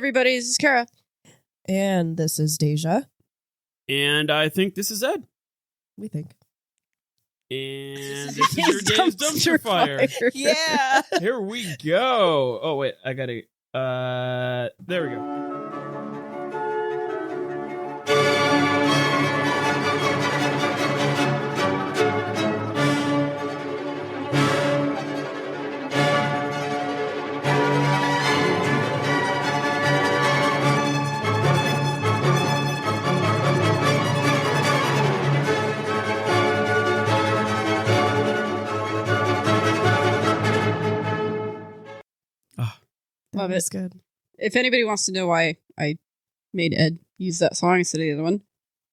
everybody, this is Kara. And this is Deja. And I think this is Ed. We think. And this is your day's dumpster fire. Yeah. Here we go. Oh, wait. I gotta... there we go. Love That's it. good. If anybody wants to know why I made Ed use that song instead of the other one,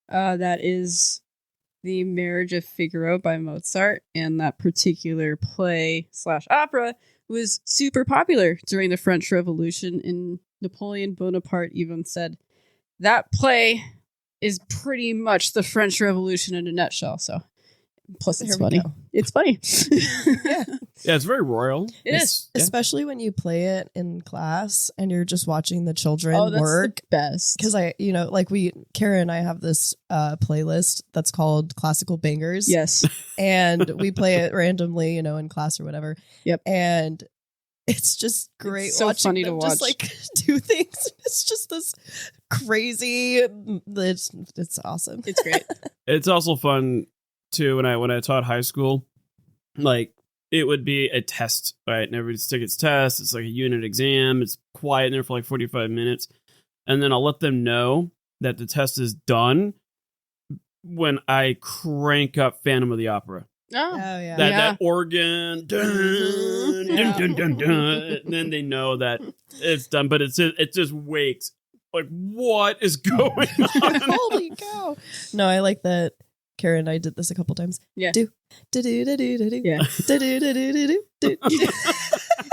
that is The Marriage of Figaro by Mozart, and that particular play / opera was super popular during the French Revolution, and Napoleon Bonaparte even said that play is pretty much the French Revolution in a nutshell. So, plus it's Here we funny. go. It's funny. Yeah. Yeah, it's very royal. It is. Yeah. Especially when you play it in class and you're just watching the children Oh, that's work. the best. Because Kara and I have this playlist that's called Classical Bangers. Yes. And we play it randomly, in class or whatever. Yep. And it's just great It's so watching funny to them just watch. do things. It's just this crazy. It's awesome. It's great. It's also fun, too, when I taught high school. Like, it would be a test, right? And everybody's take its test. It's like a unit exam. It's quiet in there for like 45 minutes. And then I'll let them know that the test is done when I crank up Phantom of the Opera. Oh, yeah. That organ. Dun, Yeah. dun, dun, dun, dun. And then they know that it's done. But it just wakes. Like, what is going on? Holy cow. No, I like that. Kara and I did this a couple times. Yeah. Do do do do do do. Yeah. Do do do do do do.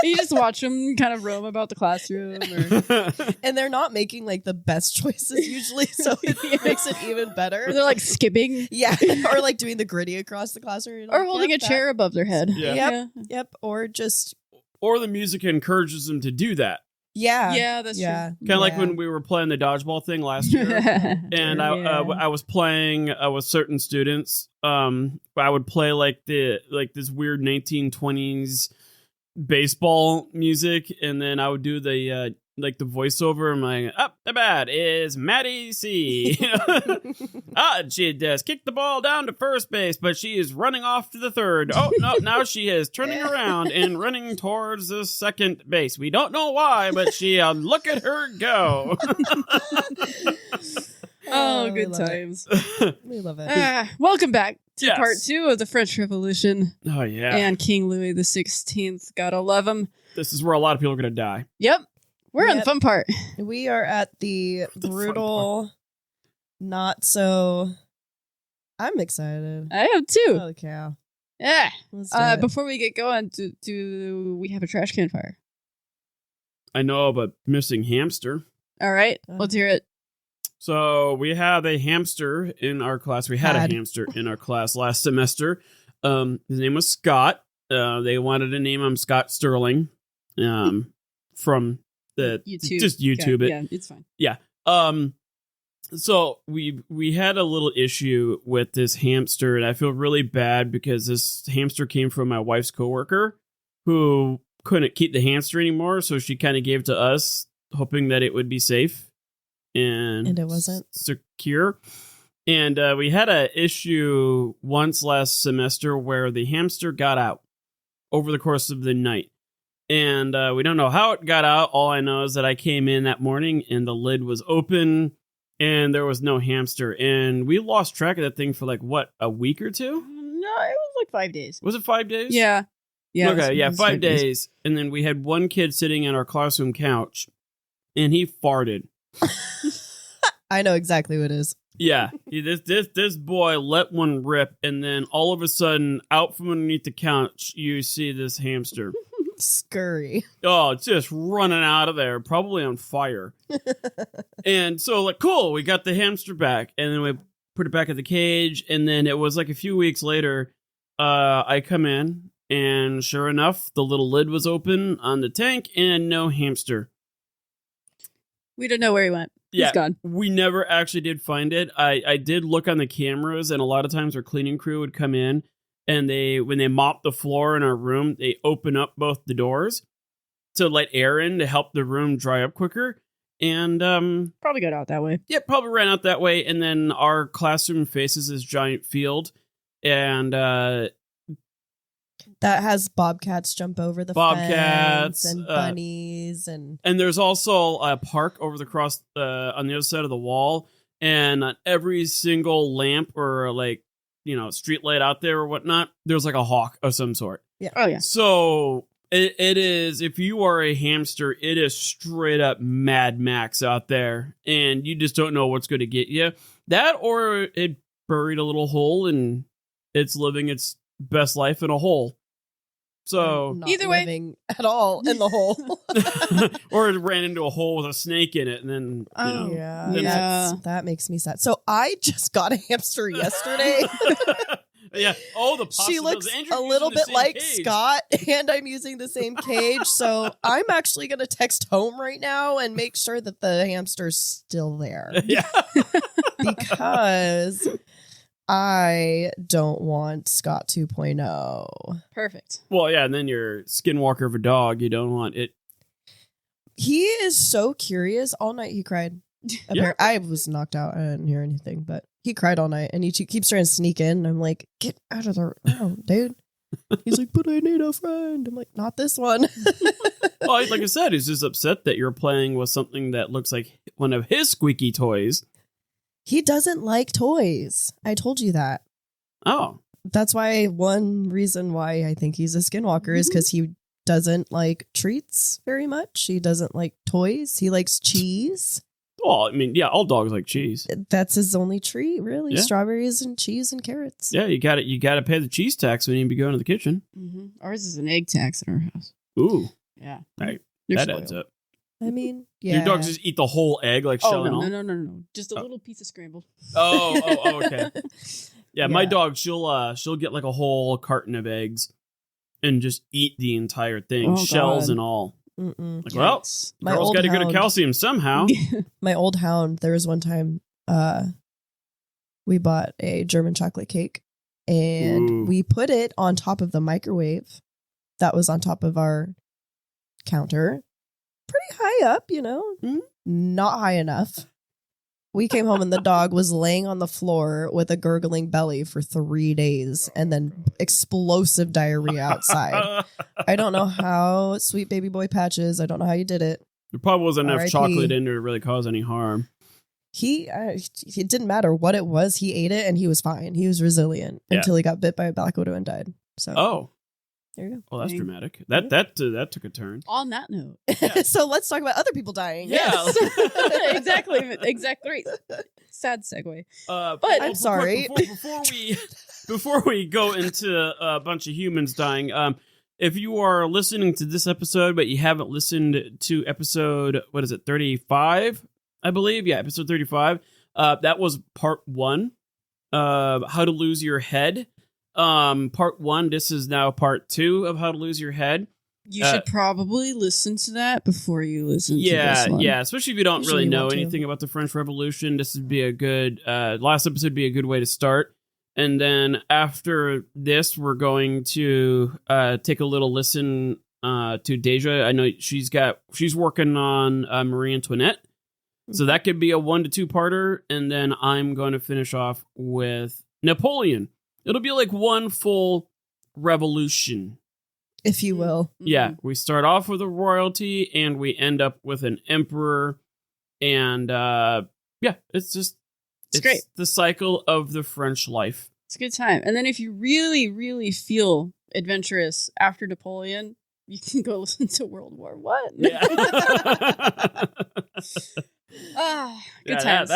You just watch them kind of roam about the classroom. Or And they're not making like the best choices usually, so it makes it even better. or they're like skipping Yeah, or like doing the gritty across the classroom, or holding a chair above their head. Yeah. Yep, or just Or the music encourages them to do that. Yeah, that's yeah. Kind of like when we were playing the dodgeball thing last true. year. And I was playing with certain students. I would play like this weird 1920s baseball music, and then I would do the the voiceover. I'm like, up the bat is Maddie C. She does kick the ball down to first base, but she is running off to the third. Oh no! Now she is turning around and running towards the second base. We don't know why, but she look at her go. Oh, we good love it. times. We love it. Welcome back to Yes. part 2 of the French Revolution Oh yeah, and King Louis XVI. Gotta love him. this is where a lot of people are gonna die. Yep. We're in the Yep. fun part. We are at the The fun brutal, not so. I'm excited. I have 2. Holy cow! Yeah. Let's do it. Before we get going, do we have a trash can fire? I know of a missing hamster. All right. Let's hear it. So we have a hamster in our class. We had a hamster in our class last semester. His name was Scott. They wanted to name him Scott Sterling. From the YouTube. just YouTube Okay. it. Yeah, it's fine. So we had a little issue with this hamster, and I feel really bad because this hamster came from my wife's coworker who couldn't keep the hamster anymore, so she kind of gave it to us, hoping that it would be safe and it wasn't secure. And we had an issue once last semester where the hamster got out over the course of the night. And we don't know how it got out. All I know is that I came in that morning and the lid was open and there was no hamster. And we lost track of that thing for a week or two? No, it was like 5 days. Was it 5 days? Yeah. Yeah. Okay, it was 5 days. And then we had one kid sitting on our classroom couch and he farted. I know exactly what it is. Yeah, this boy let one rip, and then all of a sudden, out from underneath the couch, you see this hamster. Scurry. Oh, it's just running out of there, probably on fire. And so, cool, we got the hamster back, and then we put it back in the cage, and then it was a few weeks later, I come in, and sure enough, the little lid was open on the tank, and no hamster. We don't know where he went. Yeah, He's gone. we never actually did find it. I did look on the cameras, and a lot of times our cleaning crew would come in, and when they mop the floor in our room, they open up both the doors to let air in to help the room dry up quicker. And probably got out that way. Yeah, probably ran out that way. And then our classroom faces this giant field, and that has bobcats jump over the fence and bunnies and there's also a park over the cross on the other side of the wall, and on every single lamp or street light out there or whatnot, there's like a hawk of some sort. Yeah. Oh yeah. So it is, if you are a hamster, it is straight up Mad Max out there, and you just don't know what's going to get you. That, or it buried a little hole and it's living its best life in a hole. So not either way, living at all in the hole. or it ran into a hole with a snake in it, and then that makes me sad. So I just got a hamster yesterday. Yeah. Oh, the she looks a little bit like cage. Scott, and I'm using the same cage. So I'm actually going to text home right now and make sure that the hamster's still there. Yeah. Because I don't want Scott 2.0. Perfect. Well, yeah, and then your skinwalker of a dog, you don't want it. He is so curious. All night he cried. Yeah. I was knocked out. I didn't hear anything, but he cried all night, and he keeps trying to sneak in. And I'm like, get out of the room, dude. He's like, but I need a friend. I'm like, not this one. Well, like I said, he's just upset that you're playing with something that looks like one of his squeaky toys. He doesn't like toys. I told you that. Oh. That's why one reason why I think he's a skinwalker is because he doesn't like treats very much. He doesn't like toys. He likes cheese. Well, I mean, yeah, all dogs like cheese. That's his only treat, really. Yeah. Strawberries and cheese and carrots. Yeah, you got to pay the cheese tax when you be going to the kitchen. Mm-hmm. Ours is an egg tax in our house. Ooh. Yeah. Right. They're That spoiled. adds up. I mean, yeah. Your dogs just eat the whole egg, like shell and all? No. Just a little piece of scrambled. Oh, okay. Yeah, my dog, she'll get like a whole carton of eggs and just eat the entire thing, shells and all. Mm-mm. Like, well, girl's got to go to calcium somehow. My old hound, there was one time we bought a German chocolate cake, and we put it on top of the microwave that was on top of our counter. Pretty high up, not high enough. We came home and the dog was laying on the floor with a gurgling belly for 3 days and then explosive diarrhea outside. I don't know how, sweet baby boy Patches, I don't know how you did it. There probably wasn't enough R.I.P. chocolate in there to really cause any harm. It didn't matter what it was. He ate it and he was fine. He was resilient until he got bit by a black widow and died. So, there you go. Well, that's dramatic. That took a turn. On that note. Yeah. So let's talk about other people dying. Yeah. Exactly. Sad segue. But I'm sorry. Before we go into a bunch of humans dying, if you are listening to this episode but you haven't listened to episode 35, I believe, episode 35, that was part 1, how to lose your head. Part 1, this is now part 2 of how to lose your head. You should probably listen to that before you listen to this one. Yeah, especially if you don't really know anything about the French Revolution. This would be a good last episode would be a good way to start. And then after this, we're going to take a little listen to Deja. I know she's working on Marie Antoinette, so that could be a 1 to 2 parter. And then I'm going to finish off with Napoleon. It'll be like one full revolution, if you will. Yeah, we start off with a royalty and we end up with an emperor, and it's great. The cycle of the French life. It's a good time. And then if you really, really feel adventurous after Napoleon, you can go listen to World War One. Yeah. Good times.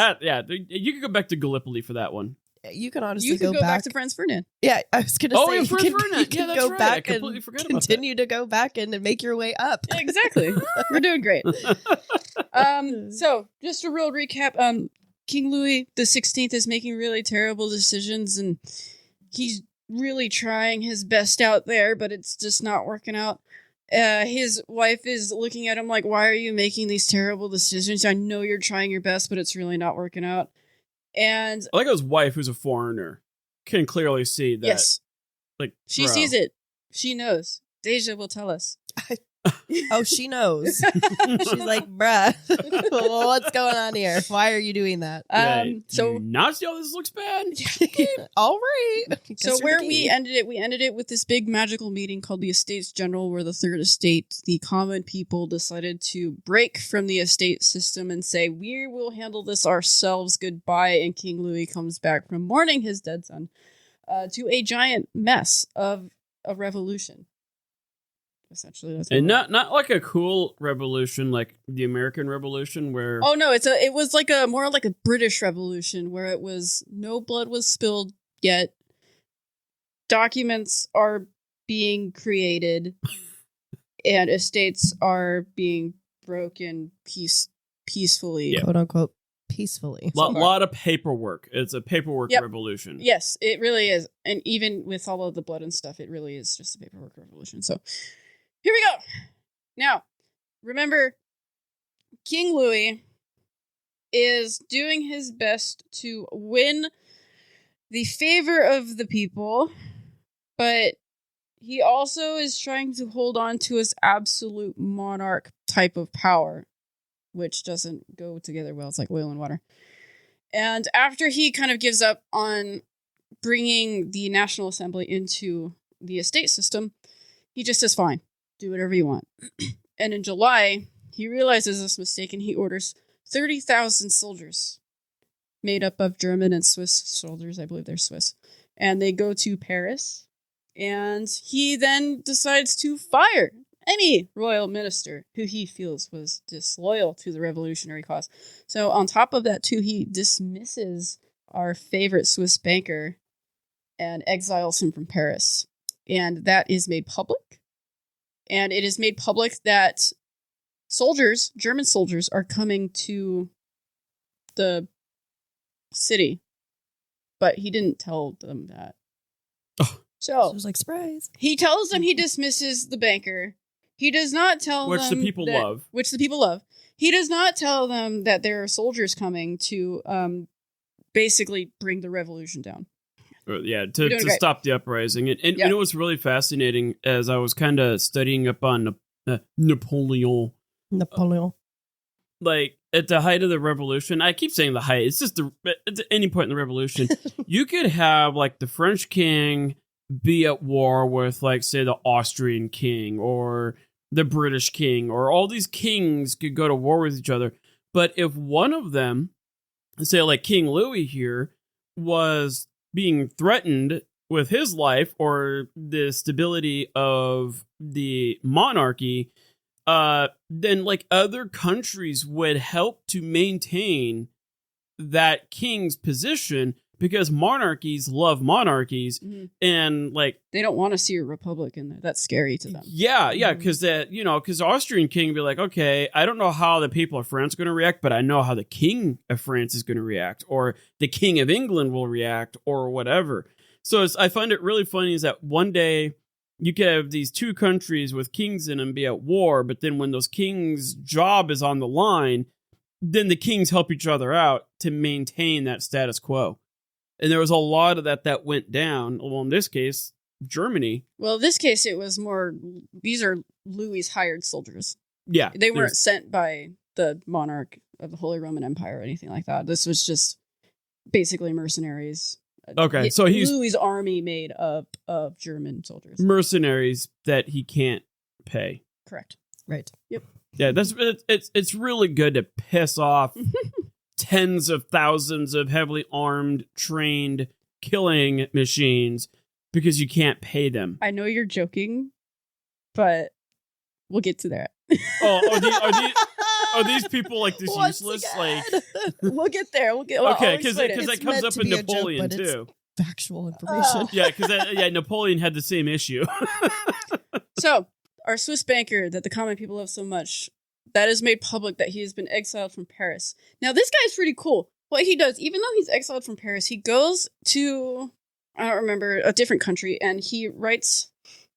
You can go back to Gallipoli for that one. You can honestly you can go back to Franz Ferdinand. Yeah, I was going to say. Franz Ferdinand. You can that's go right. back I completely forgot about continue to go back and make your way up. Yeah, exactly. We're doing great. So just a real recap. King Louis XVI is making really terrible decisions, and he's really trying his best out there, but it's just not working out. His wife is looking at him like, why are you making these terrible decisions? I know you're trying your best, but it's really not working out. And I like his wife, who's a foreigner, can clearly see that. Yes. Like, she sees it. She knows. Deja will tell us. Oh, she knows. She's like, bruh, what's going on here? Why are you doing that? So not see how this looks bad. All right. So where we ended it with this big magical meeting called the Estates General, where the Third Estate, the common people, decided to break from the estate system and say, we will handle this ourselves. Goodbye. And King Louis comes back from mourning his dead son to a giant mess of a revolution. Essentially, that's and not like a cool revolution like the American Revolution, where it was like more like a British Revolution, where it was no blood was spilled yet, documents are being created, and estates are being broken peacefully, quote unquote, peacefully. Lot of paperwork. It's a paperwork revolution. Yes, it really is, and even with all of the blood and stuff, it really is just a paperwork revolution. So. Here we go. Now, remember, King Louis is doing his best to win the favor of the people, but he also is trying to hold on to his absolute monarch type of power, which doesn't go together well. It's like oil and water. And after he kind of gives up on bringing the National Assembly into the estate system, he just says, fine. Do whatever you want. And in July, he realizes this mistake and he orders 30,000 soldiers made up of German and Swiss soldiers. I believe they're Swiss. And they go to Paris. And he then decides to fire any royal minister who he feels was disloyal to the revolutionary cause. So on top of that, too, he dismisses our favorite Swiss banker and exiles him from Paris. And that is made public. And it is made public that German soldiers, are coming to the city. But he didn't tell them that. Oh. So it was like, surprise. He tells them he dismisses the banker. He does not tell them... Which the people love. He does not tell them that there are soldiers coming to basically bring the revolution down. Yeah, to stop the uprising. And you know what's really fascinating, as I was kind of studying up on Napoleon. Like, at the height of the revolution, I keep saying the height, it's just at any point in the revolution, you could have, like, the French king be at war with, like, say, the Austrian king or the British king, or all these kings could go to war with each other. But if one of them, say, like King Louis here, was being threatened with his life or the stability of the monarchy, then like other countries would help to maintain that king's position, because monarchies love monarchies, and like they don't want to see a republic in there. That's scary to them. Yeah, because because the Austrian king would be like, okay, I don't know how the people of France are going to react, but I know how the king of France is going to react, or the king of England will react, or whatever. So I find it really funny is that one day you could have these two countries with kings in them be at war, but then when those kings' job is on the line, then the kings help each other out to maintain that status quo. And there was a lot of that went down. Well, in this case, Germany. Well, in this case, it was more, these are Louis' hired soldiers. Yeah. They weren't sent by the monarch of the Holy Roman Empire or anything like that. This was just basically mercenaries. Okay, so he's Louis' army made up of German soldiers. Mercenaries that he can't pay. Correct. Right. Yep. Yeah, it's really good to piss off tens of thousands of heavily armed, trained killing machines because you can't pay them. I know you're joking, but we'll get to that. Are these people like this useless? Like, we'll get there. Okay, because that comes up in Napoleon too. Factual information. Yeah, because Napoleon had the same issue. So, our Swiss banker that the common people love so much, that is made public that he has been exiled from Paris. Now, this guy's pretty cool. What he does, even though he's exiled from Paris, he goes to, I don't remember, a different country, and he writes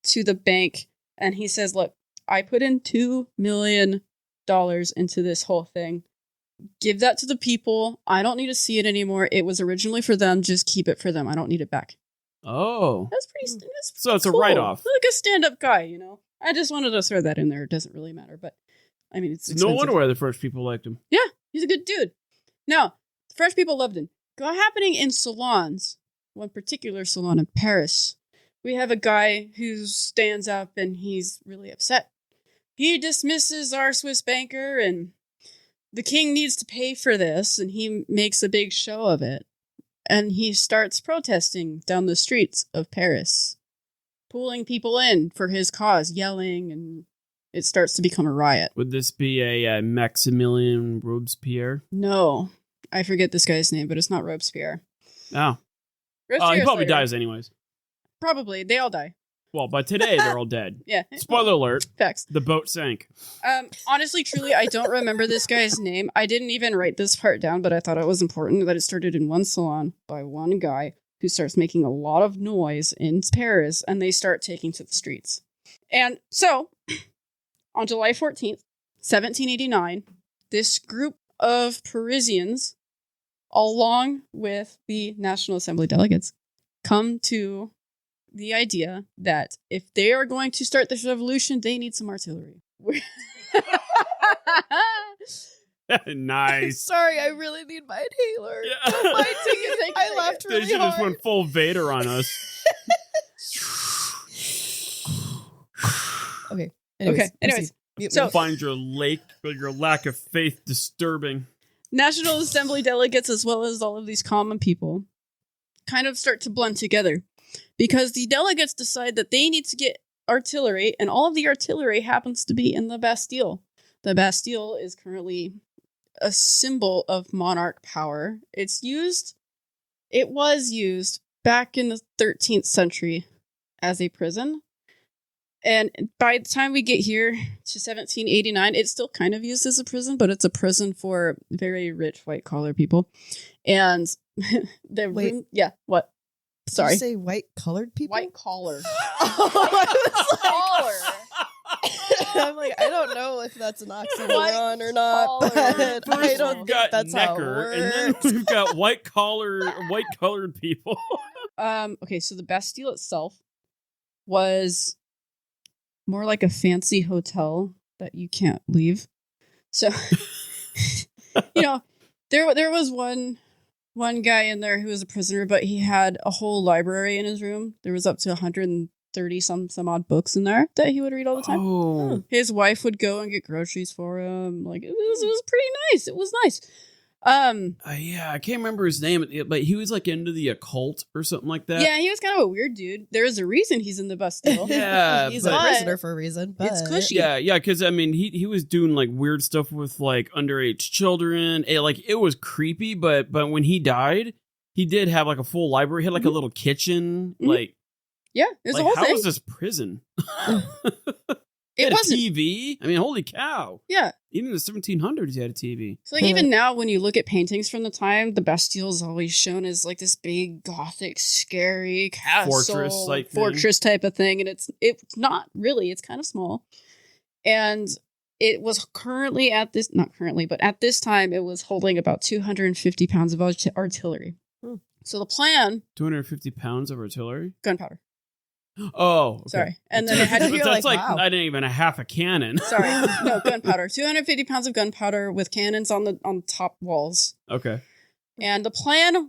to the bank, and he says, look, I put in $2 million into this whole thing. Give that to the people. I don't need to see it anymore. It was originally for them. Just keep it for them. I don't need it back. Oh. That's pretty So it's cool. a write-off. Like a stand-up guy, you know? I just wanted to throw that in there. It doesn't really matter, but I mean, it's expensive. No wonder why the French people liked him. Yeah, he's a good dude. Now, French people loved him. Happening in salons, one particular salon in Paris, we have a guy who stands up and he's really upset. He dismisses our Swiss banker and the king needs to pay for this, and he makes a big show of it. And he starts protesting down the streets of Paris, pulling people in for his cause, yelling, and it starts to become a riot. Would this be a Maximilien Robespierre? No. I forget this guy's name, but it's not Robespierre. Oh. He probably dies anyways. Probably. They all die. Well, by today, they're all dead. Yeah. Spoiler alert. Facts. The boat sank. Honestly, truly, I don't remember this guy's name. I didn't even write this part down, but I thought it was important that it started in one salon by one guy who starts making a lot of noise in Paris, and they start taking to the streets. And so, on July 14th, 1789, this group of Parisians, along with the National Assembly delegates, come to the idea that if they are going to start this revolution, they need some artillery. Nice. Sorry, I really need my inhaler. Yeah. I laughed really They hard. just went full Vader on us. Okay. Anyways. So find your lack of faith disturbing. National Assembly delegates, as well as all of these common people, kind of start to blend together because the delegates decide that they need to get artillery, and all of the artillery happens to be in the Bastille. The Bastille is currently a symbol of monarch power. It was used back in the 13th century as a prison. And by the time we get here to 1789, it's still kind of used as a prison, but it's a prison for very rich white collar people. And what? Sorry. Did you say white colored people? White collar. Collar. I'm like, I don't know if that's an oxymoron or not, but I don't think that's how it works. And then we've got white colored people. Okay, so the Bastille itself was more like a fancy hotel that you can't leave. So, there was one guy in there who was a prisoner, but he had a whole library in his room. There was up to 130 some odd books in there that he would read all the time. Oh. His wife would go and get groceries for him. Like, it was pretty nice. It was nice. I can't remember his name, but he was like into the occult or something like that. Yeah, he was kind of a weird dude. There is a reason he's in the Bastille. Yeah, he's a prisoner for a reason. But it's cushy. Yeah, because I mean, he was doing like weird stuff with like underage children. It was creepy, but when he died, he did have like a full library. He had like a little kitchen. Mm-hmm. Like, yeah, there's a whole thing. How was this prison? It wasn't a TV. I mean, holy cow! Yeah, even in the 1700s, he had a TV. So like, even now, when you look at paintings from the time, the Bastille is always shown as like this big Gothic, scary castle, fortress type of thing, and it's not really. It's kind of small, and it was at this time, it was holding about 250 pounds of artillery. So the plan: 250 pounds of artillery, gunpowder. Oh, okay. Sorry. And then it had to be that's like wow. Not even a half a cannon. Sorry. No, gunpowder. 250 pounds of gunpowder with cannons on the top walls. Okay. And the plan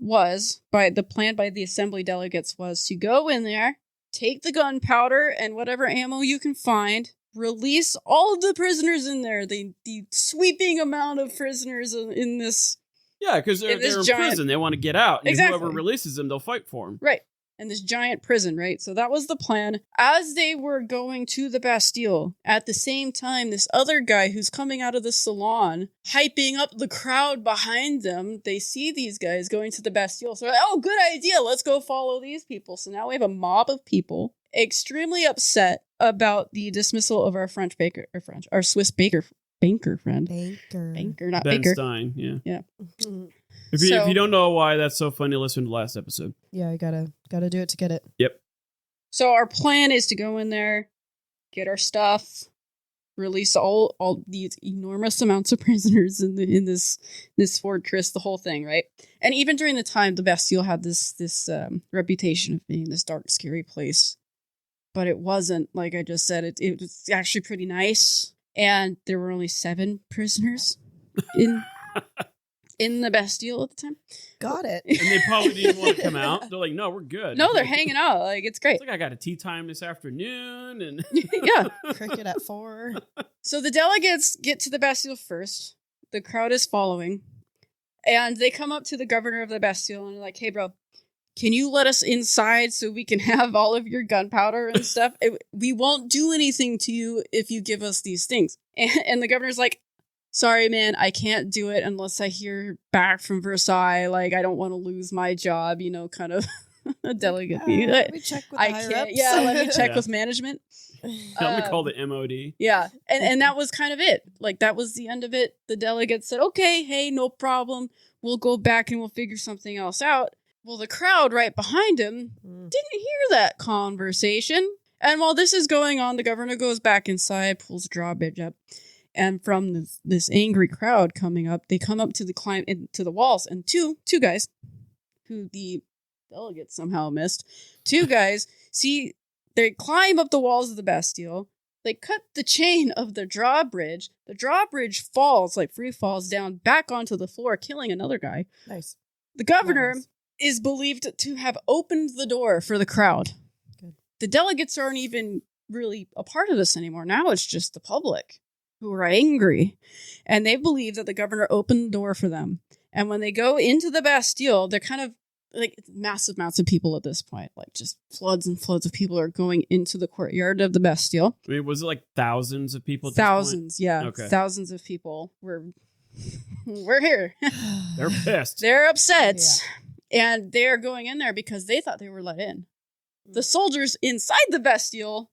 by the assembly delegates was to go in there, take the gunpowder and whatever ammo you can find, release all of the prisoners in there, the sweeping amount of prisoners in this. Yeah, because they're in prison. They want to get out. And exactly. Whoever releases them, they'll fight for them. Right. And this giant prison, right? So that was the plan. As they were going to the Bastille, at the same time, this other guy who's coming out of the salon, hyping up the crowd behind them, they see these guys going to the Bastille. So, oh, good idea. Let's go follow these people. So now we have a mob of people extremely upset about the dismissal of our Swiss banker friend. Banker, not Ben Baker. Stein, yeah. Yeah. If you don't know why that's so funny, listen to the last episode. Yeah, I gotta do it to get it. Yep. So our plan is to go in there, get our stuff, release all these enormous amounts of prisoners in this fortress, the whole thing, right? And even during the time, the Bastille had this reputation of being this dark, scary place, but it wasn't. Like I just said, it was actually pretty nice, and there were only 7 prisoners in the Bastille at the time. Got it. And they probably didn't want to come out. They're like, no, we're good. No, they're hanging out. Like, it's great. It's like, I got a tea time this afternoon. And yeah. Cricket at 4. So the delegates get to the Bastille first. The crowd is following. And they come up to the governor of the Bastille and they're like, hey, bro, can you let us inside so we can have all of your gunpowder and stuff? We won't do anything to you if you give us these things. And the governor's like, sorry, man, I can't do it unless I hear back from Versailles. Like, I don't want to lose my job, kind of a delegate. Let me check with the higher ups. Yeah, let me check with management. Let me call the MOD. Yeah, and that was kind of it. Like, that was the end of it. The delegates said, okay, hey, no problem. We'll go back and we'll figure something else out. Well, the crowd right behind him didn't hear that conversation. And while this is going on, the governor goes back inside, pulls the drawbridge up. And from this angry crowd coming up, they come up to the walls, and two guys, who the delegates somehow missed, 2 guys, see, they climb up the walls of the Bastille, they cut the chain of the drawbridge, the drawbridge falls, like free falls down back onto the floor, killing another guy. Nice. The governor is believed to have opened the door for the crowd. Good. The delegates aren't even really a part of this anymore. Now it's just the public who are angry, and they believe that the governor opened the door for them. And when they go into the Bastille, they're kind of like massive amounts of people at this point, like just floods and floods of people are going into the courtyard of the Bastille. I mean, was it like thousands of people? Thousands, yeah. Okay. Thousands of people we're here. They're pissed. They're upset. Yeah. And they're going in there because they thought they were let in. The soldiers inside the Bastille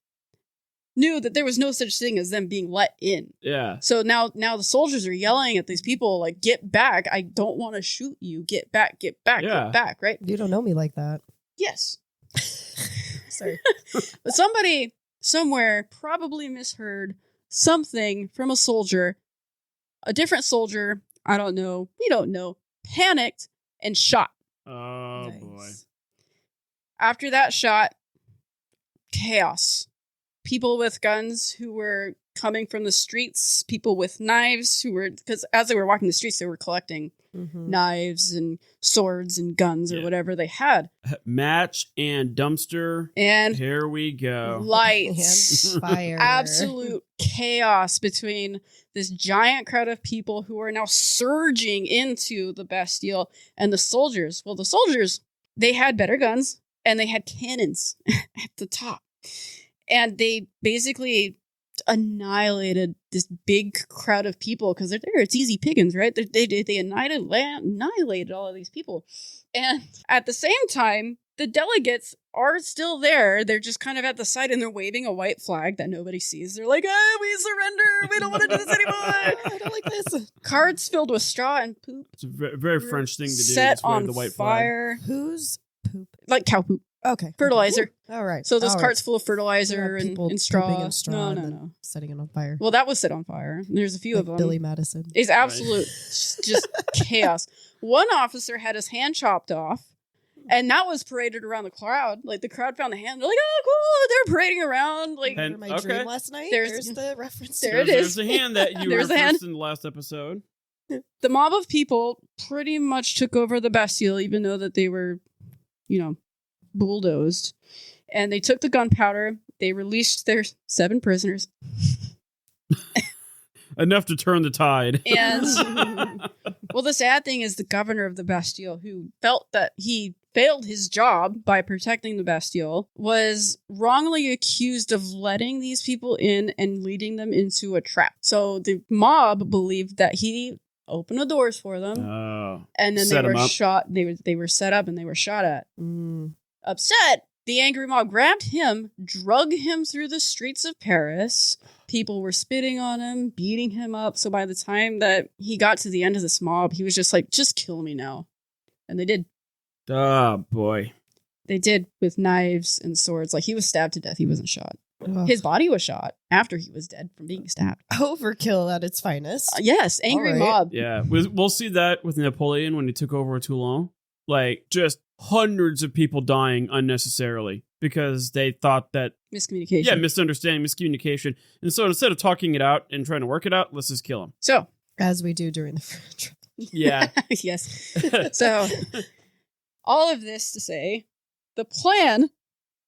knew that there was no such thing as them being let in. Yeah. So now the soldiers are yelling at these people like, get back. I don't want to shoot you. Get back, get back, get back, right? You don't know me like that. Yes. Sorry. But somebody somewhere probably misheard something from a soldier. A different soldier, I don't know, we don't know, panicked and shot. Oh, Nice. boy. After that shot, chaos. People with guns who were coming from the streets, people with knives who were, because as they were walking the streets, they were collecting knives and swords and guns or whatever they had. Match and dumpster. And here we go. Lights. And fire. Absolute chaos between this giant crowd of people who are now surging into the Bastille and the soldiers. Well, the soldiers, they had better guns and they had cannons at the top. And they basically annihilated this big crowd of people because they're there. It's easy pickings, right? They annihilated all of these people. And at the same time, the delegates are still there. They're just kind of at the side and they're waving a white flag that nobody sees. They're like, oh, we surrender. We don't want to do this anymore. I don't like this. Carts filled with straw and poop. It's a very French thing to do. Set Just wave on the white fire. flag. Who's poop? Like cow poop. Okay. Fertilizer. All right. So those All carts right. full of fertilizer and straw. In straw No. and then setting it on fire. Well, that was set on fire. There's a few Like of them. Billy Madison. It's absolute just chaos. One officer had his hand chopped off, and that was paraded around the crowd. Like, the crowd found the hand. They're like, oh, cool. They're parading around. Like, And- Remember my dream last night? There's- There's the reference. There it is. There's a hand that you There's a hand. referenced in the last episode. the mob of people pretty much took over the Bastille, even though that they were, bulldozed. And they took the gunpowder. They released their 7 prisoners. Enough to turn the tide. And, well, the sad thing is the governor of the Bastille, who felt that he failed his job by protecting the Bastille, was wrongly accused of letting these people in and leading them into a trap. So the mob believed that he opened the doors for them, and then Set they were 'em up. shot. They were set up and they were shot at. Mm. Upset, the angry mob grabbed him, drug him through the streets of Paris. People were spitting on him, beating him up. So by the time that he got to the end of this mob, he was just like, just kill me now. And they did. Oh, boy. They did with knives and swords. Like, he was stabbed to death. He wasn't shot. Ugh. His body was shot after he was dead from being stabbed. Overkill at its finest. Yes, angry All right. mob. Yeah, we'll see that with Napoleon when he took over Toulon. Like, just hundreds of people dying unnecessarily because they thought that... Miscommunication. Yeah, misunderstanding, miscommunication. And so instead of talking it out and trying to work it out, let's just kill him. So... As we do during the French. Yeah. Yes. So, all of this to say, the plan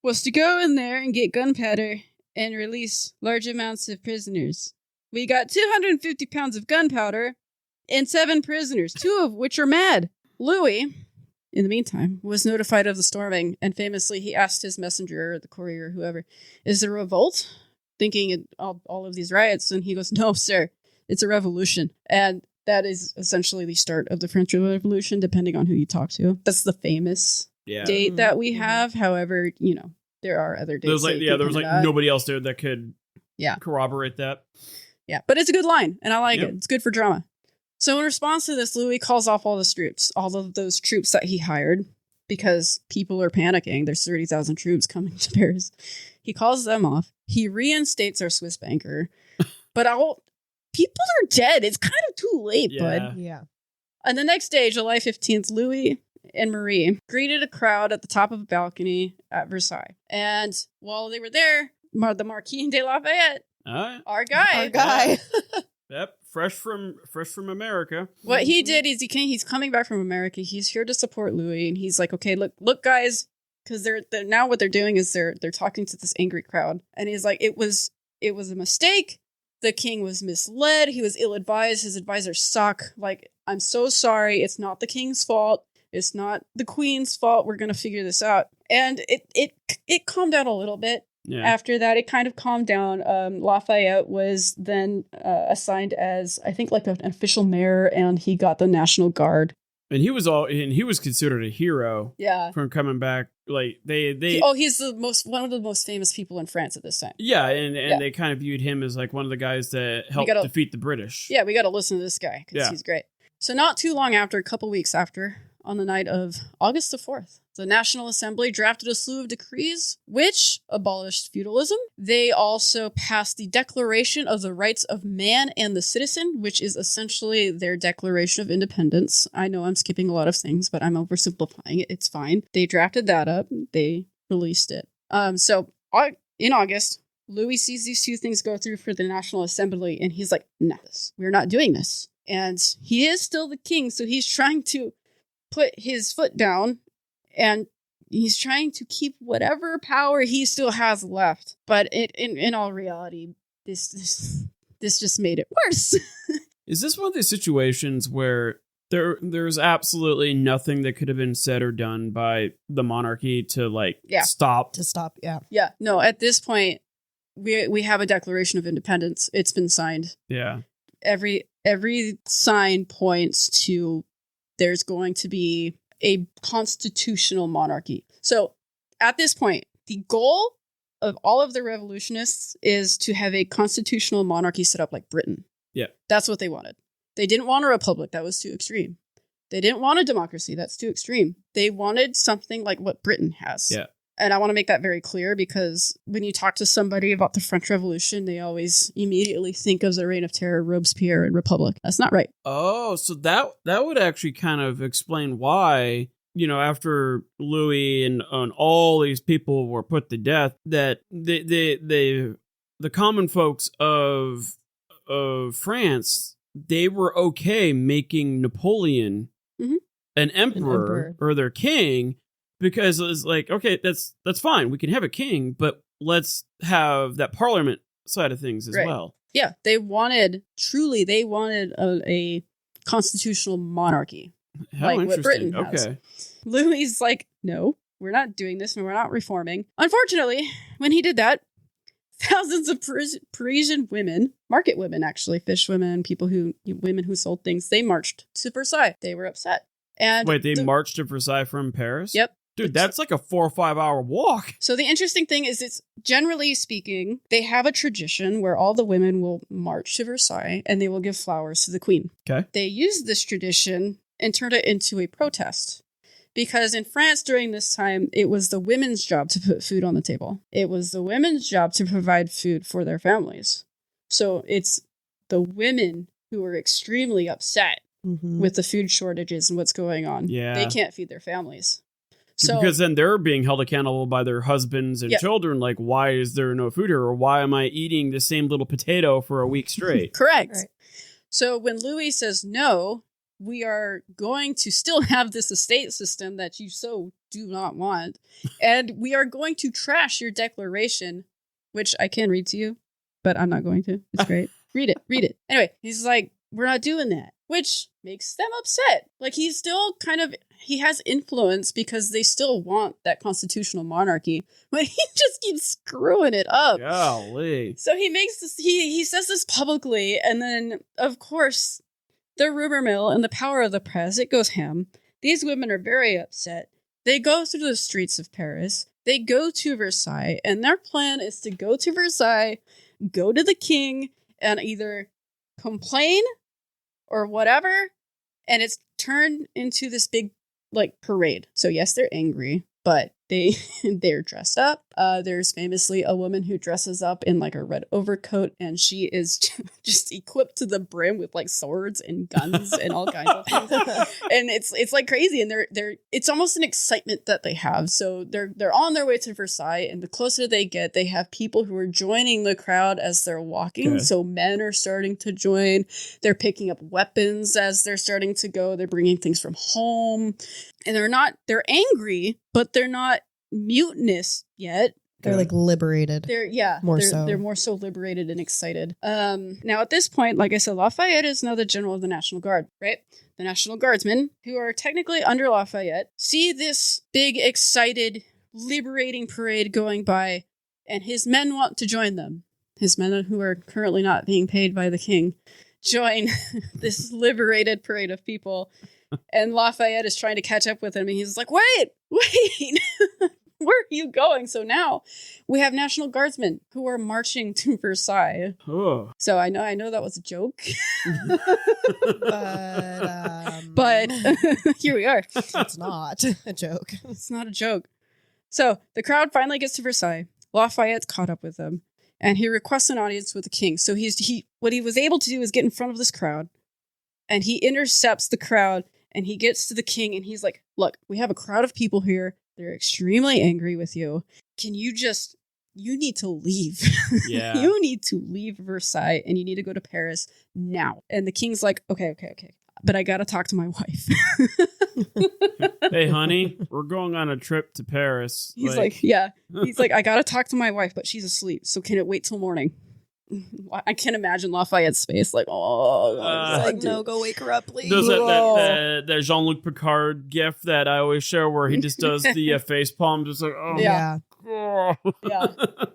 was to go in there and get gunpowder and release large amounts of prisoners. We got 250 pounds of gunpowder and 7 prisoners, 2 of which are mad. Louis, in the meantime, was notified of the storming, and famously he asked his messenger, or the courier, or whoever, is there a revolt? Thinking all of these riots, and he goes, no, sir, it's a revolution. And that is essentially the start of the French Revolution, depending on who you talk to. That's the famous date that we have. However, there are other dates. There was nobody else there that could corroborate that. Yeah, but it's a good line, and I like it. It's good for drama. So in response to this, Louis calls off all of those troops that he hired, because people are panicking. There's 30,000 troops coming to Paris. He calls them off. He reinstates our Swiss banker. But people are dead. It's kind of too late, bud. Yeah. And the next day, July 15th, Louis and Marie greeted a crowd at the top of a balcony at Versailles. And while they were there, the Marquis de Lafayette, our guy. Yep, fresh from America. What he did is he's coming back from America. He's here to support Louis, and he's like, okay, look, guys, because they're now what they're doing is they're talking to this angry crowd, and he's like, it was a mistake. The king was misled. He was ill-advised. His advisors suck. Like, I'm so sorry. It's not the king's fault. It's not the queen's fault. We're gonna figure this out. And it calmed down a little bit. Yeah. After that, it kind of calmed down. Lafayette was then assigned as, I think, like an official mayor, and he got the National Guard. And he was considered a hero. Yeah. From coming back, like he's one of the most famous people in France at this time. Yeah, and they kind of viewed him as like one of the guys that helped defeat the British. Yeah, we got to listen to this guy because he's great. So not too long after, a couple weeks after, on the night of August the 4th, the National Assembly drafted a slew of decrees which abolished feudalism. They also passed the Declaration of the Rights of Man and the Citizen, which is essentially their Declaration of Independence. I know I'm skipping a lot of things, but I'm oversimplifying it. It's fine. They drafted that up. They released it. So in August, Louis sees these 2 things go through for the National Assembly, and he's like, no, we're not doing this. And he is still the king, so he's trying to put his foot down, and he's trying to keep whatever power he still has left. But in all reality, this just made it worse. Is this one of these situations where there's absolutely nothing that could have been said or done by the monarchy to stop? To stop, yeah. Yeah, no, at this point, we have a Declaration of Independence. It's been signed. Yeah. Every sign points to there's going to be a constitutional monarchy. So at this point, the goal of all of the revolutionists is to have a constitutional monarchy set up like Britain. Yeah. That's what they wanted. They didn't want a republic. That was too extreme. They didn't want a democracy. That's too extreme. They wanted something like what Britain has. Yeah. And I want to make that very clear, because when you talk to somebody about the French Revolution, they always immediately think of the Reign of Terror, Robespierre, and Republic. That's not right. Oh, so that would actually kind of explain why, after Louis and all these people were put to death, that the common folks of France, they were okay making Napoleon an emperor or their king. Because it's like, okay, that's fine. We can have a king, but let's have that parliament side of things as well. Yeah, they wanted a constitutional monarchy. How like what Britain has. Okay. Louis is like, no, we're not doing this and we're not reforming. Unfortunately, when he did that, thousands of Parisian women, market women actually, fish women, women who sold things, they marched to Versailles. They were upset. And wait, they marched to Versailles from Paris? Yep. Dude, that's like a 4 or 5 hour walk. So the interesting thing is, it's generally speaking, they have a tradition where all the women will march to Versailles and they will give flowers to the queen. Okay. They use this tradition and turn it into a protest. Because in France during this time, it was the women's job to put food on the table. It was the women's job to provide food for their families. So it's the women who were extremely upset with the food shortages and what's going on. Yeah. They can't feed their families. So, because then they're being held accountable by their husbands and children. Like, why is there no food here? Or why am I eating the same little potato for a week straight? Correct. Right. So when Louis says, no, we are going to still have this estate system that you so do not want. And we are going to trash your declaration, which I can read to you, but I'm not going to. It's great. Read it. Anyway, he's like, we're not doing that, which makes them upset. Like, he's still he has influence because they still want that constitutional monarchy, but he just keeps screwing it up. Golly. So he makes this, he says this publicly, and then, of course, the rumor mill and the power of the press, it goes ham. These women are very upset. They go through the streets of Paris. They go to Versailles, and their plan is to go to Versailles, go to the king, and either complain or whatever, and it's turned into this big, like, parade. So yes, they're angry, but they're dressed up. There's famously a woman who dresses up in like a red overcoat, and she is just equipped to the brim with like swords and guns and all kinds of things. And it's like crazy, and it's almost an excitement that they have. So they're on their way to Versailles, and the closer they get, they have people who are joining the crowd as they're walking. Okay. So men are starting to join. They're picking up weapons as they're starting to go. They're bringing things from home. And they're angry, but they're not mutinous yet. They're like liberated. They're more so liberated and excited. Now at this point, like I said, Lafayette is now the general of the National Guard, right? The National Guardsmen, who are technically under Lafayette, see this big, excited, liberating parade going by, and his men want to join them. His men, who are currently not being paid by the king, join this liberated parade of people. And Lafayette is trying to catch up with him, and he's like, wait, where are you going? So now we have National Guardsmen who are marching to Versailles. Oh. So I know that was a joke. but here we are. It's not a joke. It's not a joke. So the crowd finally gets to Versailles. Lafayette's caught up with them, and he requests an audience with the king. So what he was able to do is get in front of this crowd, and he intercepts the crowd. And he gets to the king, and he's like, look, we have a crowd of people here. They're extremely angry with you. Can you need to leave. Yeah. You need to leave Versailles, and you need to go to Paris now. And the king's like, okay. But I got to talk to my wife. Hey, honey, we're going on a trip to Paris. He's like, yeah. He's like, I got to talk to my wife, but she's asleep. So can it wait till morning? I can't imagine Lafayette's face. Like, no, go wake her up, please. There's that Jean-Luc Picard gif that I always show where he just does the face palm, just like, oh. Yeah. Yeah.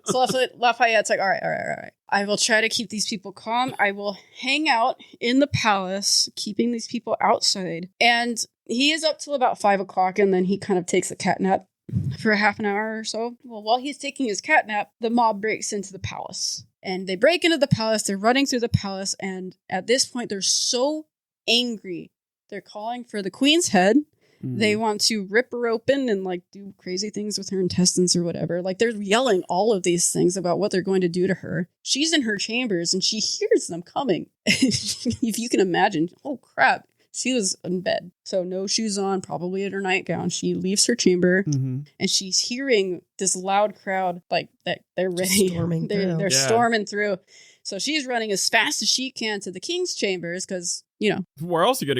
So Lafayette's like, all right. I will try to keep these people calm. I will hang out in the palace, keeping these people outside. And he is up till about 5 o'clock, and then he kind of takes a cat nap for a half an hour or so. Well, while he's taking his cat nap, the mob breaks into the palace. And they break into the palace. They're running through the palace. And at this point, they're so angry. They're calling for the queen's head. Mm. They want to rip her open and like do crazy things with her intestines or whatever. Like, they're yelling all of these things about what they're going to do to her. She's in her chambers and she hears them coming. If you can imagine, oh crap. She was in bed, so no shoes on, probably in her nightgown. She leaves her chamber, and she's hearing this loud crowd, like that they're ready. They're storming through. So she's running as fast as she can to the king's chambers, because, you know, where else are you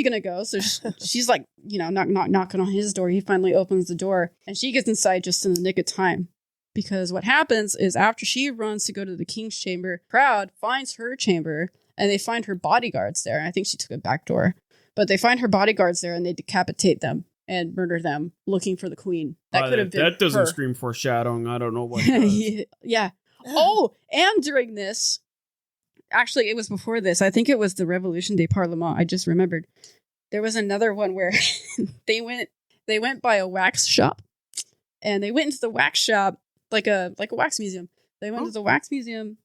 gonna go? So she's like, you know, knocking on his door. He finally opens the door, and she gets inside just in the nick of time. Because what happens is, after she runs to go to the king's chamber, crowd finds her chamber. And they find her bodyguards there. I think she took a back door. But they find her bodyguards there, and they decapitate them and murder them, looking for the queen. That could have been That doesn't her. Scream foreshadowing. I don't know what does. Yeah. Oh, and during this, actually, it was before this. I think it was the Revolution des Parlements. I just remembered. There was another one where they went by a wax shop. And they went into the wax shop, like a wax museum. They went to the wax museum,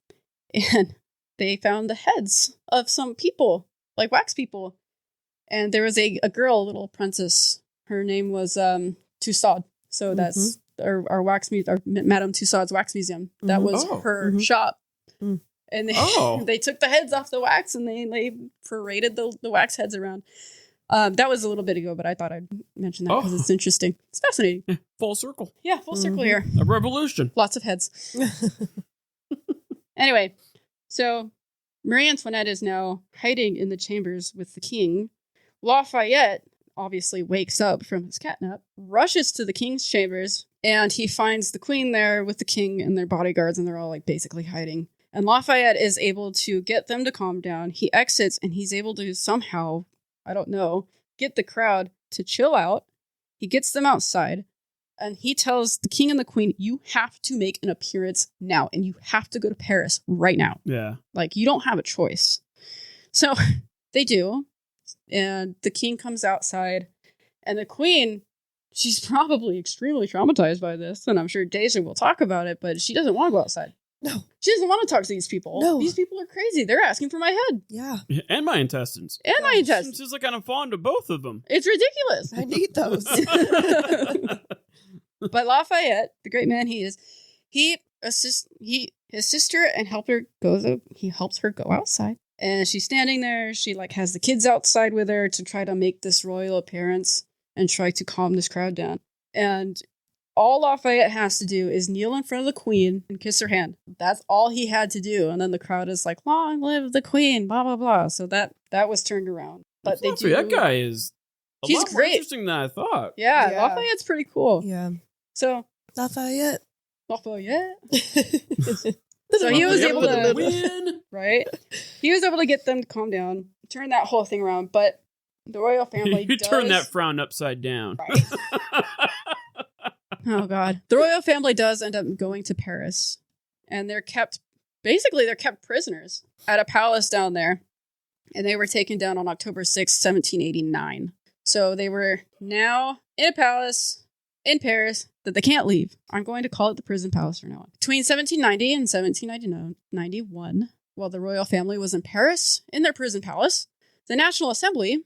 and they found the heads of some people, like wax people. And there was a girl, a little princess, Her name was Tussaud. So that's our wax our Madame Tussaud's wax museum. That was her shop. And they took the heads off the wax and they paraded the wax heads around. That was a little bit ago, but I thought I'd mention that because it's interesting. It's fascinating. Full circle. Yeah, full circle here. A revolution. Lots of heads. Anyway, so Marie Antoinette is now hiding in the chambers with the king. Lafayette obviously wakes up from his catnap, rushes to the king's chambers, and he finds the queen there with the king and their bodyguards, and they're all like basically hiding. And Lafayette is able to get them to calm down. He exits, and he's able to somehow, I don't know, get the crowd to chill out. He gets them outside, and he tells the king and the queen, you have to make an appearance now, and you have to go to Paris right now. Yeah. Like, you don't have a choice. So they do. And the king comes outside, and the queen, she's probably extremely traumatized by this, and I'm sure Deja will talk about it, but she doesn't want to go outside. No. She doesn't want to talk to these people. No. These people are crazy. They're asking for my head. Yeah. And my intestines. And my intestines. She's like kind of fond of both of them. It's ridiculous. I need those. But Lafayette, the great man he is, his sister and he helps her go outside. And she's standing there. She like has the kids outside with her to try to make this royal appearance and try to calm this crowd down. And all Lafayette has to do is kneel in front of the queen and kiss her hand. That's all he had to do. And then the crowd is like, long live the queen, blah, blah, blah. So that was turned around. But That guy is he's lot more great. Interesting than I thought. Yeah, Lafayette's pretty cool. Yeah. So Lafayette. So he was able to win. Right? He was able to get them to calm down, turn that whole thing around, but the royal family You turn that frown upside down. Right. Oh god. The royal family does end up going to Paris, and they're kept prisoners at a palace down there, and they were taken down on October 6th, 1789. So they were now in a palace in Paris that they can't leave. I'm going to call it the prison palace from now on. Between 1790 and 1791, while the royal family was in Paris in their prison palace, the National Assembly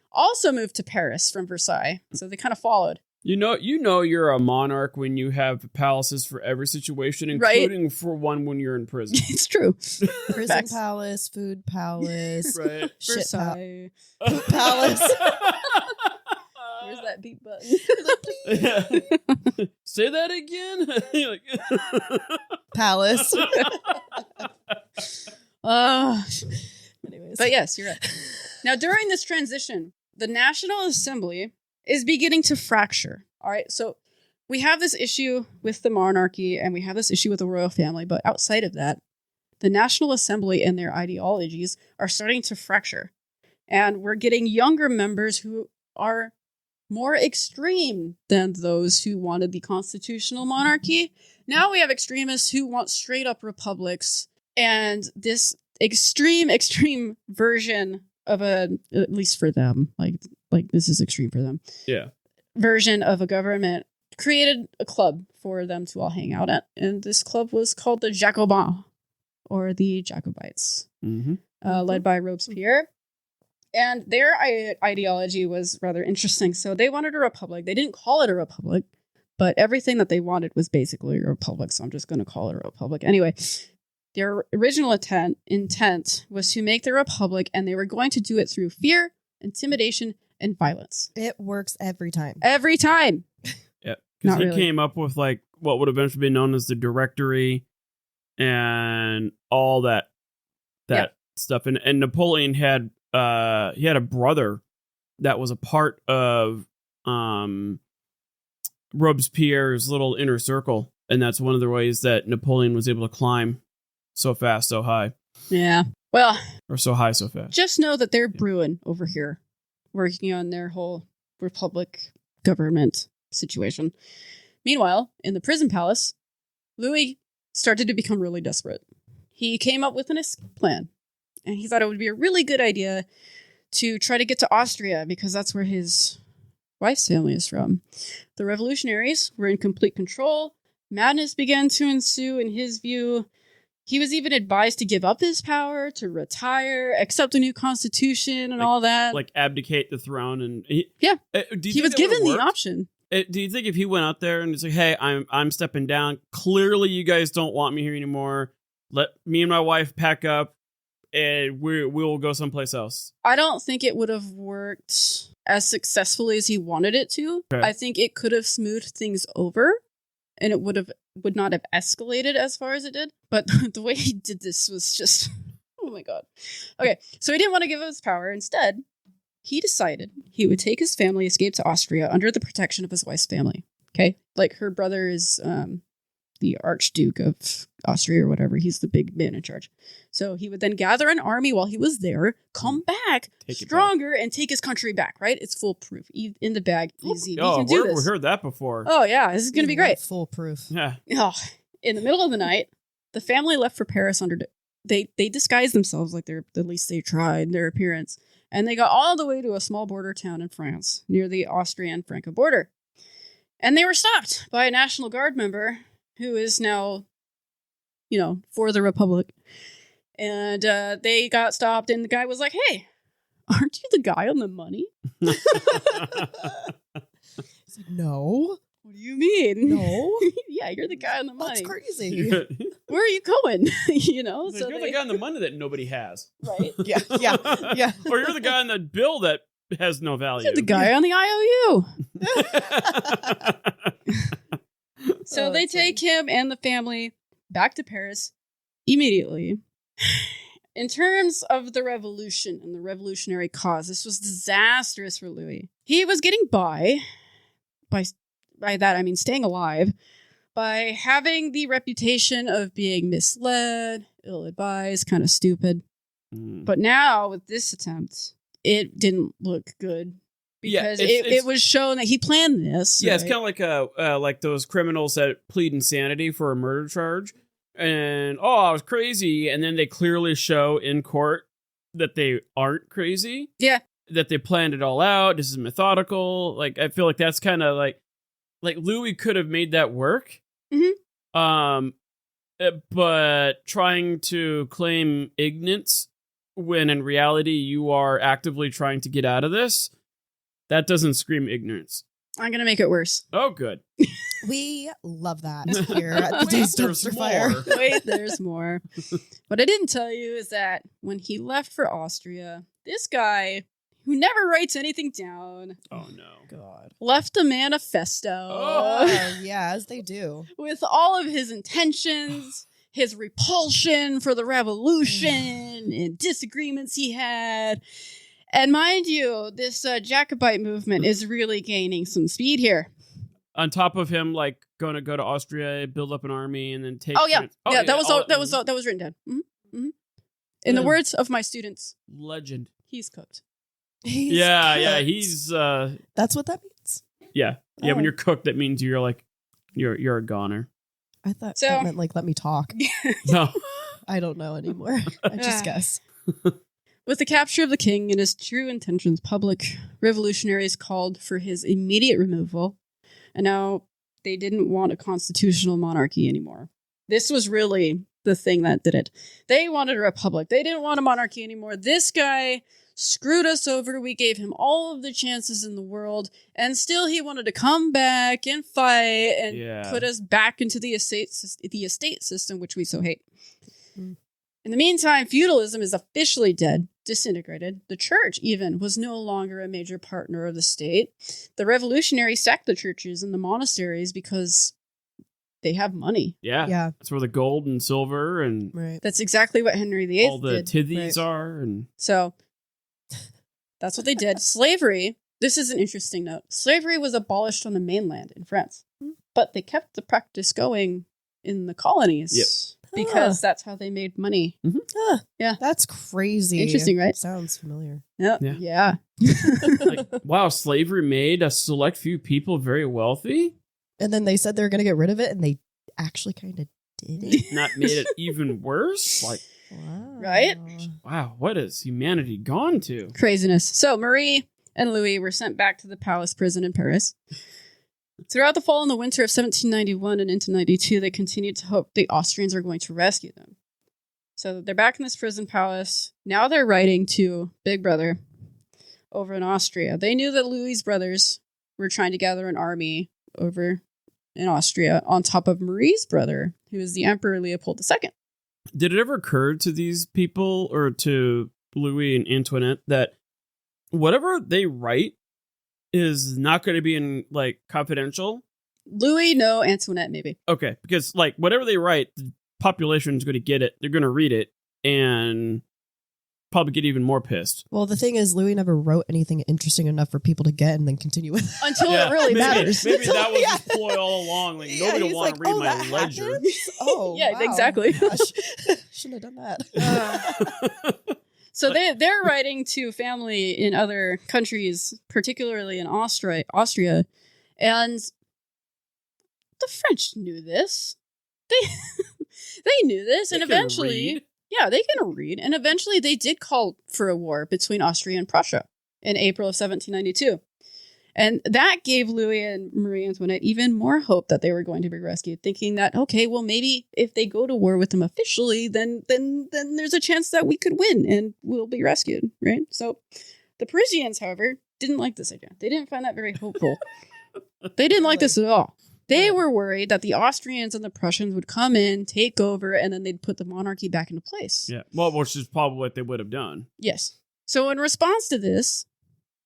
also moved to Paris from Versailles. So they kind of followed. You know you're a monarch when you have palaces for every situation, including for one when you're in prison. It's true. Prison palace, food palace, right? Versailles. Poop palace. Where's that beat button? Say that again. Palace. Anyways. But yes, you're right. Now, during this transition, the National Assembly is beginning to fracture. All right, so we have this issue with the monarchy and we have this issue with the royal family, but outside of that, the National Assembly and their ideologies are starting to fracture. And we're getting younger members who are more extreme than those who wanted the constitutional monarchy. Now we have extremists who want straight up republics, and this extreme version of at least for them, like this is extreme for them. Yeah. Version of a government created a club for them to all hang out at. And this club was called the Jacobins, or the Jacobites, led by Robespierre. And their ideology was rather interesting. So they wanted a republic. They didn't call it a republic, but everything that they wanted was basically a republic. So I'm just going to call it a republic. Anyway, their original intent was to make the republic, and they were going to do it through fear, intimidation, and violence. It works every time. Every time. Yeah. Because he came up with like what would eventually be known as the Directory and all that stuff. And Napoleon had he had a brother that was a part of Robespierre's little inner circle, and that's one of the ways that Napoleon was able to climb so fast, so high. Yeah. Well, or so high, so fast. Just know that they're brewing over here, working on their whole republic government situation. Meanwhile, in the prison palace, Louis started to become really desperate. He came up with an escape plan, and he thought it would be a really good idea to try to get to Austria because that's where his wife's family is from. The revolutionaries were in complete control. Madness began to ensue in his view. He was even advised to give up his power, to retire, accept a new constitution, and all that. Like abdicate the throne, and he was given the option. Do you think if he went out there and was like, "Hey, I'm stepping down. Clearly, you guys don't want me here anymore. Let me and my wife pack up, and we'll go someplace else." I don't think it would have worked as successfully as he wanted it to. Okay. I think it could have smoothed things over, and it would not have escalated as far as it did. But the way he did this was just, oh my god. Okay, so he didn't want to give up his power. Instead, he decided he would take his family, escape to Austria under the protection of his wife's family. Okay, like her brother is the Archduke of Austria or whatever. He's the big man in charge. So he would then gather an army while he was there, come back stronger, and take his country back, right? It's foolproof. In the bag, easy. Oh, we can do this. We heard that before. Oh, yeah. This is going to be great. Foolproof. Yeah. Oh, in the middle of the night, the family left for Paris under... They disguised themselves like at least they tried their appearance. And they got all the way to a small border town in France, near the Austrian-Franco border. And they were stopped by a National Guard member who is now, for the Republic. And they got stopped, and the guy was like, "Hey, aren't you the guy on the money?" He's like, "No. What do you mean? No. Yeah, you're the guy on the money. That's crazy. Where are you going?" So you're the guy on the money that nobody has. Right? Yeah. Or you're the guy on the bill that has no value. You're the guy on the IOU. So they take him and the family back to Paris immediately. In terms of the revolution and the revolutionary cause, this was disastrous for Louis. He was getting by that I mean staying alive, by having the reputation of being misled, ill-advised, kind of stupid. But now with this attempt, it didn't look good. Because it was shown that he planned this. Yeah, right? It's kind of like those criminals that plead insanity for a murder charge. And, I was crazy. And then they clearly show in court that they aren't crazy. Yeah. That they planned it all out. This is methodical. Like, I feel like that's kind of like Louis could have made that work. Mm-hmm. But trying to claim ignorance when in reality you are actively trying to get out of this, that doesn't scream ignorance. I'm going to make it worse. Oh, good. We love that here at the Taste Dumpster Fire. Wait, there's more. What I didn't tell you is that when he left for Austria, this guy, who never writes anything down, oh no, God, left a manifesto. Oh, yeah, as they do. With all of his intentions, his repulsion for the revolution, and disagreements he had. And mind you, this Jacobite movement is really gaining some speed here. On top of him, like going to go to Austria, build up an army, and then take. That was written down. Mm-hmm. Mm-hmm. In the words of my students, legend. He's cooked. He's That's what that means. Yeah. When you're cooked, that means you're like you're a goner. I thought that meant like let me talk. No, I don't know anymore. I just guess. With the capture of the king and his true intentions public, revolutionaries called for his immediate removal, and now they didn't want a constitutional monarchy anymore. This was really the thing that did it. They wanted a republic. They didn't want a monarchy anymore. This guy screwed us over. We gave him all of the chances in the world, and still he wanted to come back and fight and put us back into the estate system, which we so hate. Mm. In the meantime, feudalism is officially dead, disintegrated. The church, even, was no longer a major partner of the state. The revolutionaries sacked the churches and the monasteries because they have money. Yeah. That's where the gold and silver and... Right. That's exactly what Henry VIII all the did. tithes are. And So, that's what they did. Slavery, this is an interesting note. Slavery was abolished on the mainland in France, but they kept the practice going in the colonies. Yep. Because that's how they made money. Mm-hmm. Yeah. That's crazy. Interesting, right? Sounds familiar. Yeah. like, wow, slavery made a select few people very wealthy? And then they said they were going to get rid of it, and they actually kind of did it. Not made it even worse? Like, wow. Right? Wow, what has humanity gone to? Craziness. So Marie and Louis were sent back to the palace prison in Paris. Throughout the fall and the winter of 1791 and into 92, they continued to hope the Austrians are going to rescue them. So they're back in this prison palace. Now they're writing to Big Brother over in Austria. They knew that Louis's brothers were trying to gather an army over in Austria on top of Marie's brother, who is the Emperor Leopold II. Did it ever occur to these people or to Louis and Antoinette that whatever they write is not going to be in like confidential? Louis, no. Antoinette, maybe. Okay, because like whatever they write, the population is going to get it. They're going to read it and probably get even more pissed. Well, the thing is, Louis never wrote anything interesting enough for people to get and then continue with. Until it really matters. Maybe that was his ploy all along. Like nobody will want to read my ledger. Oh, yeah, wow. Exactly. Shouldn't have done that. So they're writing to family in other countries, particularly in Austria, and the French knew this. They knew this, and eventually, they can read, and eventually they did call for a war between Austria and Prussia in April of 1792. And that gave Louis and Marie Antoinette even more hope that they were going to be rescued, thinking that, okay, well, maybe if they go to war with them officially, then there's a chance that we could win and we'll be rescued, right? So the Parisians, however, didn't like this idea. They didn't find that very hopeful. They didn't like this at all. They were worried that the Austrians and the Prussians would come in, take over, and then they'd put the monarchy back into place. Yeah, well, which is probably what they would have done. Yes. So in response to this,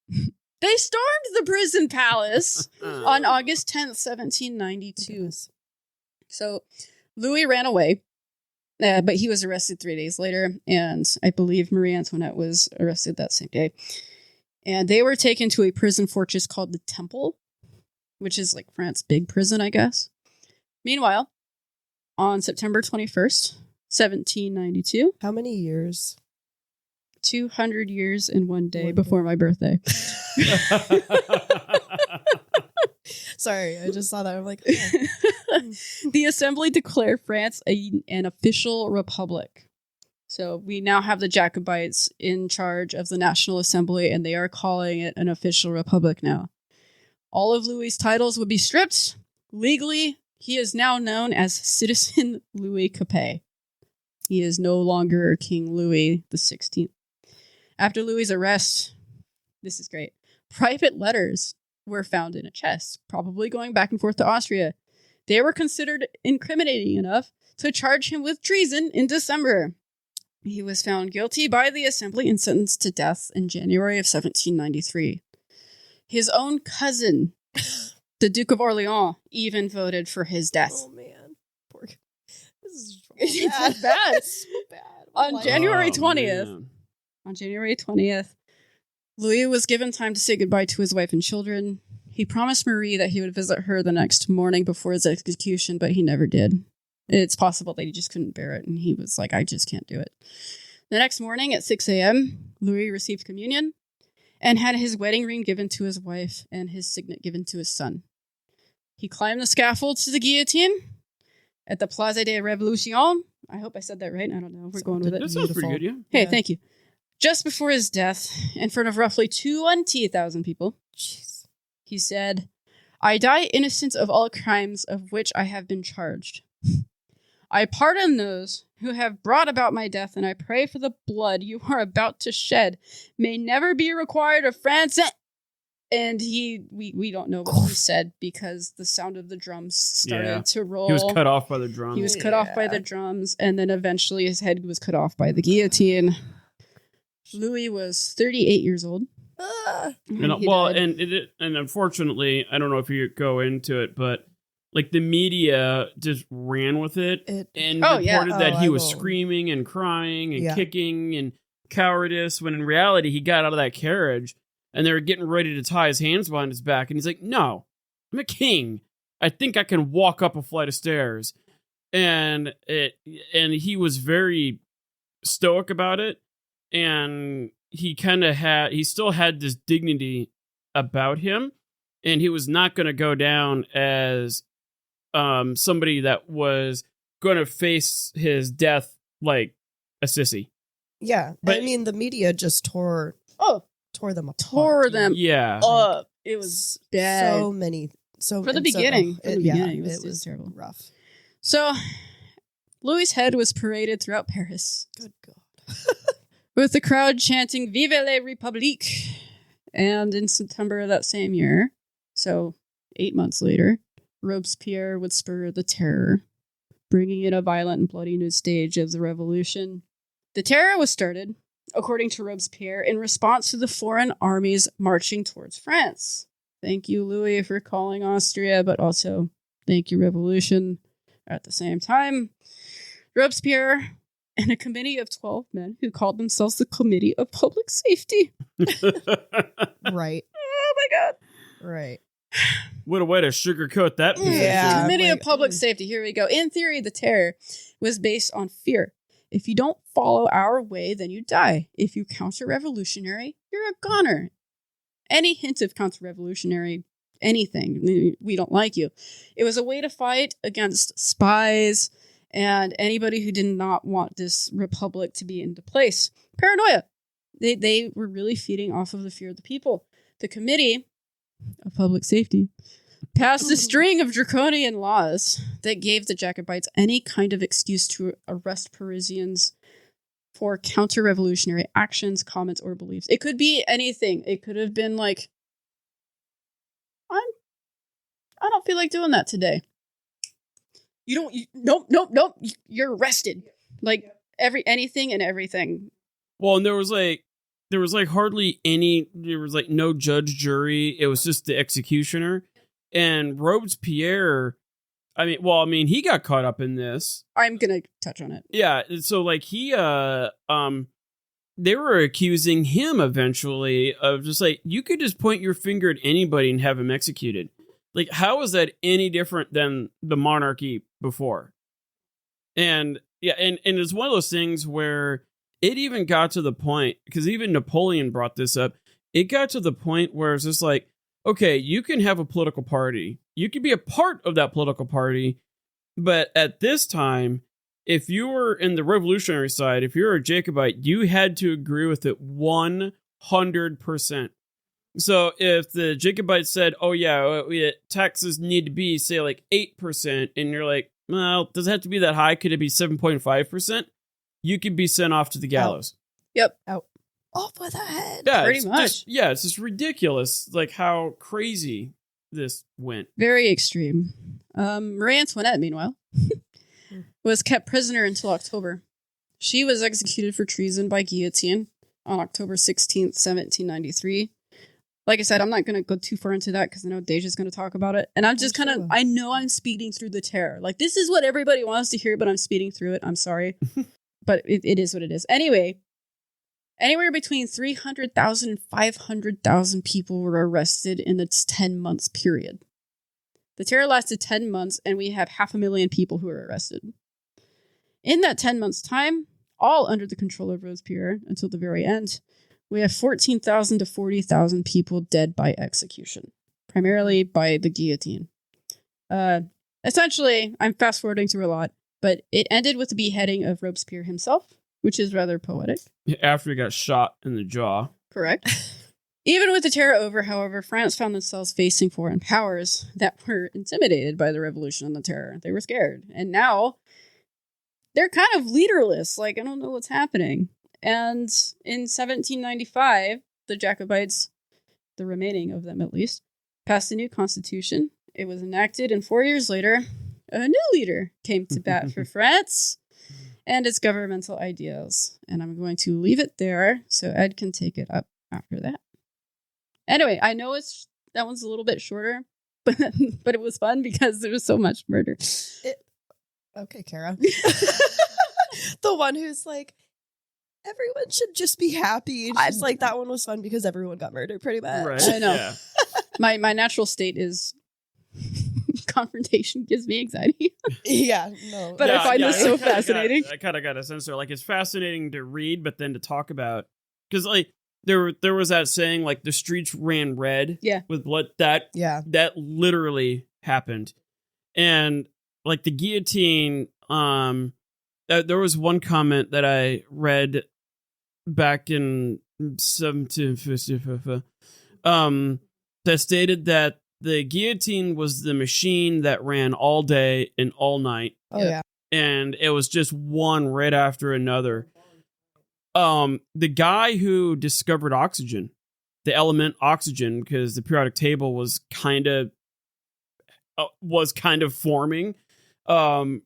they stormed the prison palace on August 10th, 1792. So Louis ran away, but he was arrested 3 days later, and I believe Marie Antoinette was arrested that same day. And they were taken to a prison fortress called the Temple, which is like France's big prison, I guess. Meanwhile, on September 21st, 1792. How many years? 200 years and one day before my birthday. Sorry, I just saw that. I'm like, oh. The Assembly declared France an official republic. So we now have the Jacobites in charge of the National Assembly, and they are calling it an official republic now. All of Louis's titles would be stripped. Legally, he is now known as Citizen Louis Capet. He is no longer King Louis XVI. After Louis's arrest, this is great, private letters were found in a chest, probably going back and forth to Austria. They were considered incriminating enough to charge him with treason in December. He was found guilty by the Assembly and sentenced to death in January of 1793. His own cousin, the Duke of Orleans, even voted for his death. Oh, man. Poor guy. This is It's bad. It's so bad. On January 20th, Louis was given time to say goodbye to his wife and children. He promised Marie that he would visit her the next morning before his execution, but he never did. It's possible that he just couldn't bear it, and he was like, I just can't do it. The next morning at 6 a.m., Louis received communion and had his wedding ring given to his wife and his signet given to his son. He climbed the scaffold to the guillotine at the Place de Révolution. I hope I said that right. I don't know. We're going with it. That sounds pretty good, yeah. Hey, thank you. Just before his death, in front of roughly 20,000 people, he said, I die innocent of all crimes of which I have been charged. I pardon those who have brought about my death, and I pray for the blood you are about to shed may never be required of France. And we don't know what he said because the sound of the drums started to roll. He was cut off by the drums. He was cut off by the drums, and then eventually his head was cut off by the guillotine. Louis was 38 years old. And unfortunately, I don't know if you go into it, but like the media just ran with it and reported that he was screaming and crying and kicking and cowardice, when in reality he got out of that carriage and they were getting ready to tie his hands behind his back, and he's like, no, I'm a king. I think I can walk up a flight of stairs. And he was very stoic about it, and he still had this dignity about him, and he was not going to go down as somebody that was going to face his death like a sissy. Yeah, but I mean, the media just tore them apart. Tore them up. It was bad. So from the beginning. It was terrible. Rough. So Louis' head was paraded throughout Paris, Good God. with the crowd chanting "Vive la République!" And in September of that same year, so 8 months later, Robespierre would spur the terror, bringing in a violent and bloody new stage of the revolution. The terror was started, according to Robespierre, in response to the foreign armies marching towards France. Thank you, Louis, for calling Austria, but also thank you, Revolution. At the same time, Robespierre and a committee of 12 men who called themselves the Committee of Public Safety. Right. Oh my God. Right. What a way to sugarcoat that position. Yeah. Committee of like, Public Safety. Here we go. In theory, the terror was based on fear. If you don't follow our way, then you die. If you counter-revolutionary, you're a goner. Any hint of counter-revolutionary, anything, we don't like you. It was a way to fight against spies and anybody who did not want this republic to be into place. Paranoia. They were really feeding off of the fear of the people. The Committee of Public Safety passed a string of draconian laws that gave the Jacobites any kind of excuse to arrest Parisians for counter-revolutionary actions, comments, or beliefs. It could be anything. It could have been like, I don't feel like doing that today. Nope. You're arrested. Like anything and everything. Well, and there was hardly any, there was like no judge, jury. It was just the executioner. And Robespierre, he got caught up in this. I'm going to touch on it. Yeah. So like they were accusing him eventually of just like, you could just point your finger at anybody and have him executed. Like, how is that any different than the monarchy before? And yeah, and it's one of those things where it even got to the point, because even Napoleon brought this up, it got to the point where it's just like, okay, you can have a political party. You can be a part of that political party. But at this time, if you were in the revolutionary side, if you're a Jacobite, you had to agree with it 100%. So if the Jacobites said, oh yeah, taxes need to be, say, like 8%, and you're like, well, does it have to be that high? Could it be 7.5%? You could be sent off to the gallows. Yep. Out. Off with a head. Yeah, pretty much. It's just ridiculous, like how crazy this went. Very extreme. Marie Antoinette, meanwhile, was kept prisoner until October. She was executed for treason by guillotine on October 16th, 1793. Like I said, I'm not going to go too far into that because I know Deja's going to talk about it. And I'm just I know I'm speeding through the terror. Like, this is what everybody wants to hear, but I'm speeding through it. I'm sorry. But it is what it is. Anyway, anywhere between 300,000 and 500,000 people were arrested in its 10 months period. The terror lasted 10 months, and we have 500,000 people who were arrested. In that 10 months' time, all under the control of Robespierre until the very end, we have 14,000 to 40,000 people dead by execution, primarily by the guillotine. Essentially, I'm fast forwarding through a lot, but it ended with the beheading of Robespierre himself, which is rather poetic. After he got shot in the jaw. Correct. Even with the terror over, however, France found themselves facing foreign powers that were intimidated by the revolution and the terror. They were scared. And now they're kind of leaderless. Like, I don't know what's happening. And in 1795, the Jacobites, the remaining of them at least, passed a new constitution. It was enacted, and 4 years later, a new leader came to bat for France and its governmental ideals. And I'm going to leave it there so Ed can take it up after that. Anyway, I know that one's a little bit shorter, but it was fun because there was so much murder. Okay, Kara. The one who's like, everyone should just be happy. It's just like, that one was fun because everyone got murdered pretty much. Right. I know. Yeah. My natural state is confrontation gives me anxiety. Yeah, no. But I find this so fascinating. I kind of got a sense there. Like, it's fascinating to read, but then to talk about. Because, like, there was that saying, like, the streets ran red with blood. That literally happened. And, like, the guillotine, there was one comment that I read back in 1755 that stated that the guillotine was the machine that ran all day and all night. Oh, yeah. and it was just one right after another. The guy who discovered oxygen, the element oxygen, because the periodic table was kind of forming, and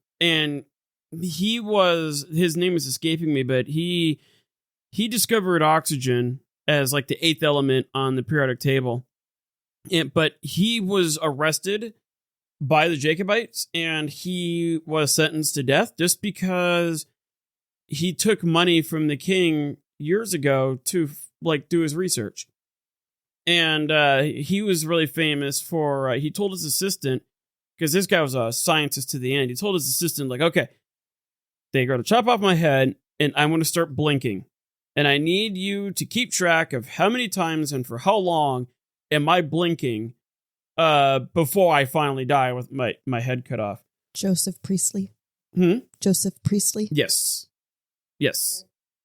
his name is escaping me, but he discovered oxygen as like the 8th element on the periodic table. But he was arrested by the Jacobites, and he was sentenced to death just because he took money from the king years ago to like do his research. And he was really famous for, he told his assistant, because this guy was a scientist to the end, he told his assistant, like, okay, they're going to chop off my head, and I'm going to start blinking. And I need you to keep track of how many times and for how long am I blinking before I finally die with my head cut off. Joseph Priestley. Joseph Priestley? Yes.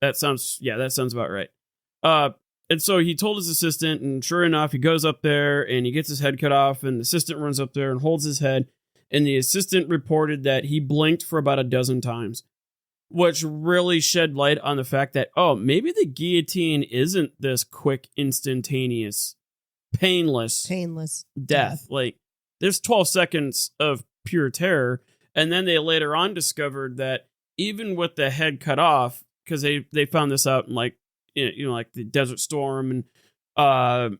That sounds about right. And so he told his assistant, and sure enough, he goes up there and he gets his head cut off, and the assistant runs up there and holds his head, and the assistant reported that he blinked for about 12 times, which really shed light on the fact that, oh, maybe the guillotine isn't this quick, instantaneous, painless death. Like, there's 12 seconds of pure terror, and then they later on discovered that even with the head cut off, because they found this out in like the Desert Storm and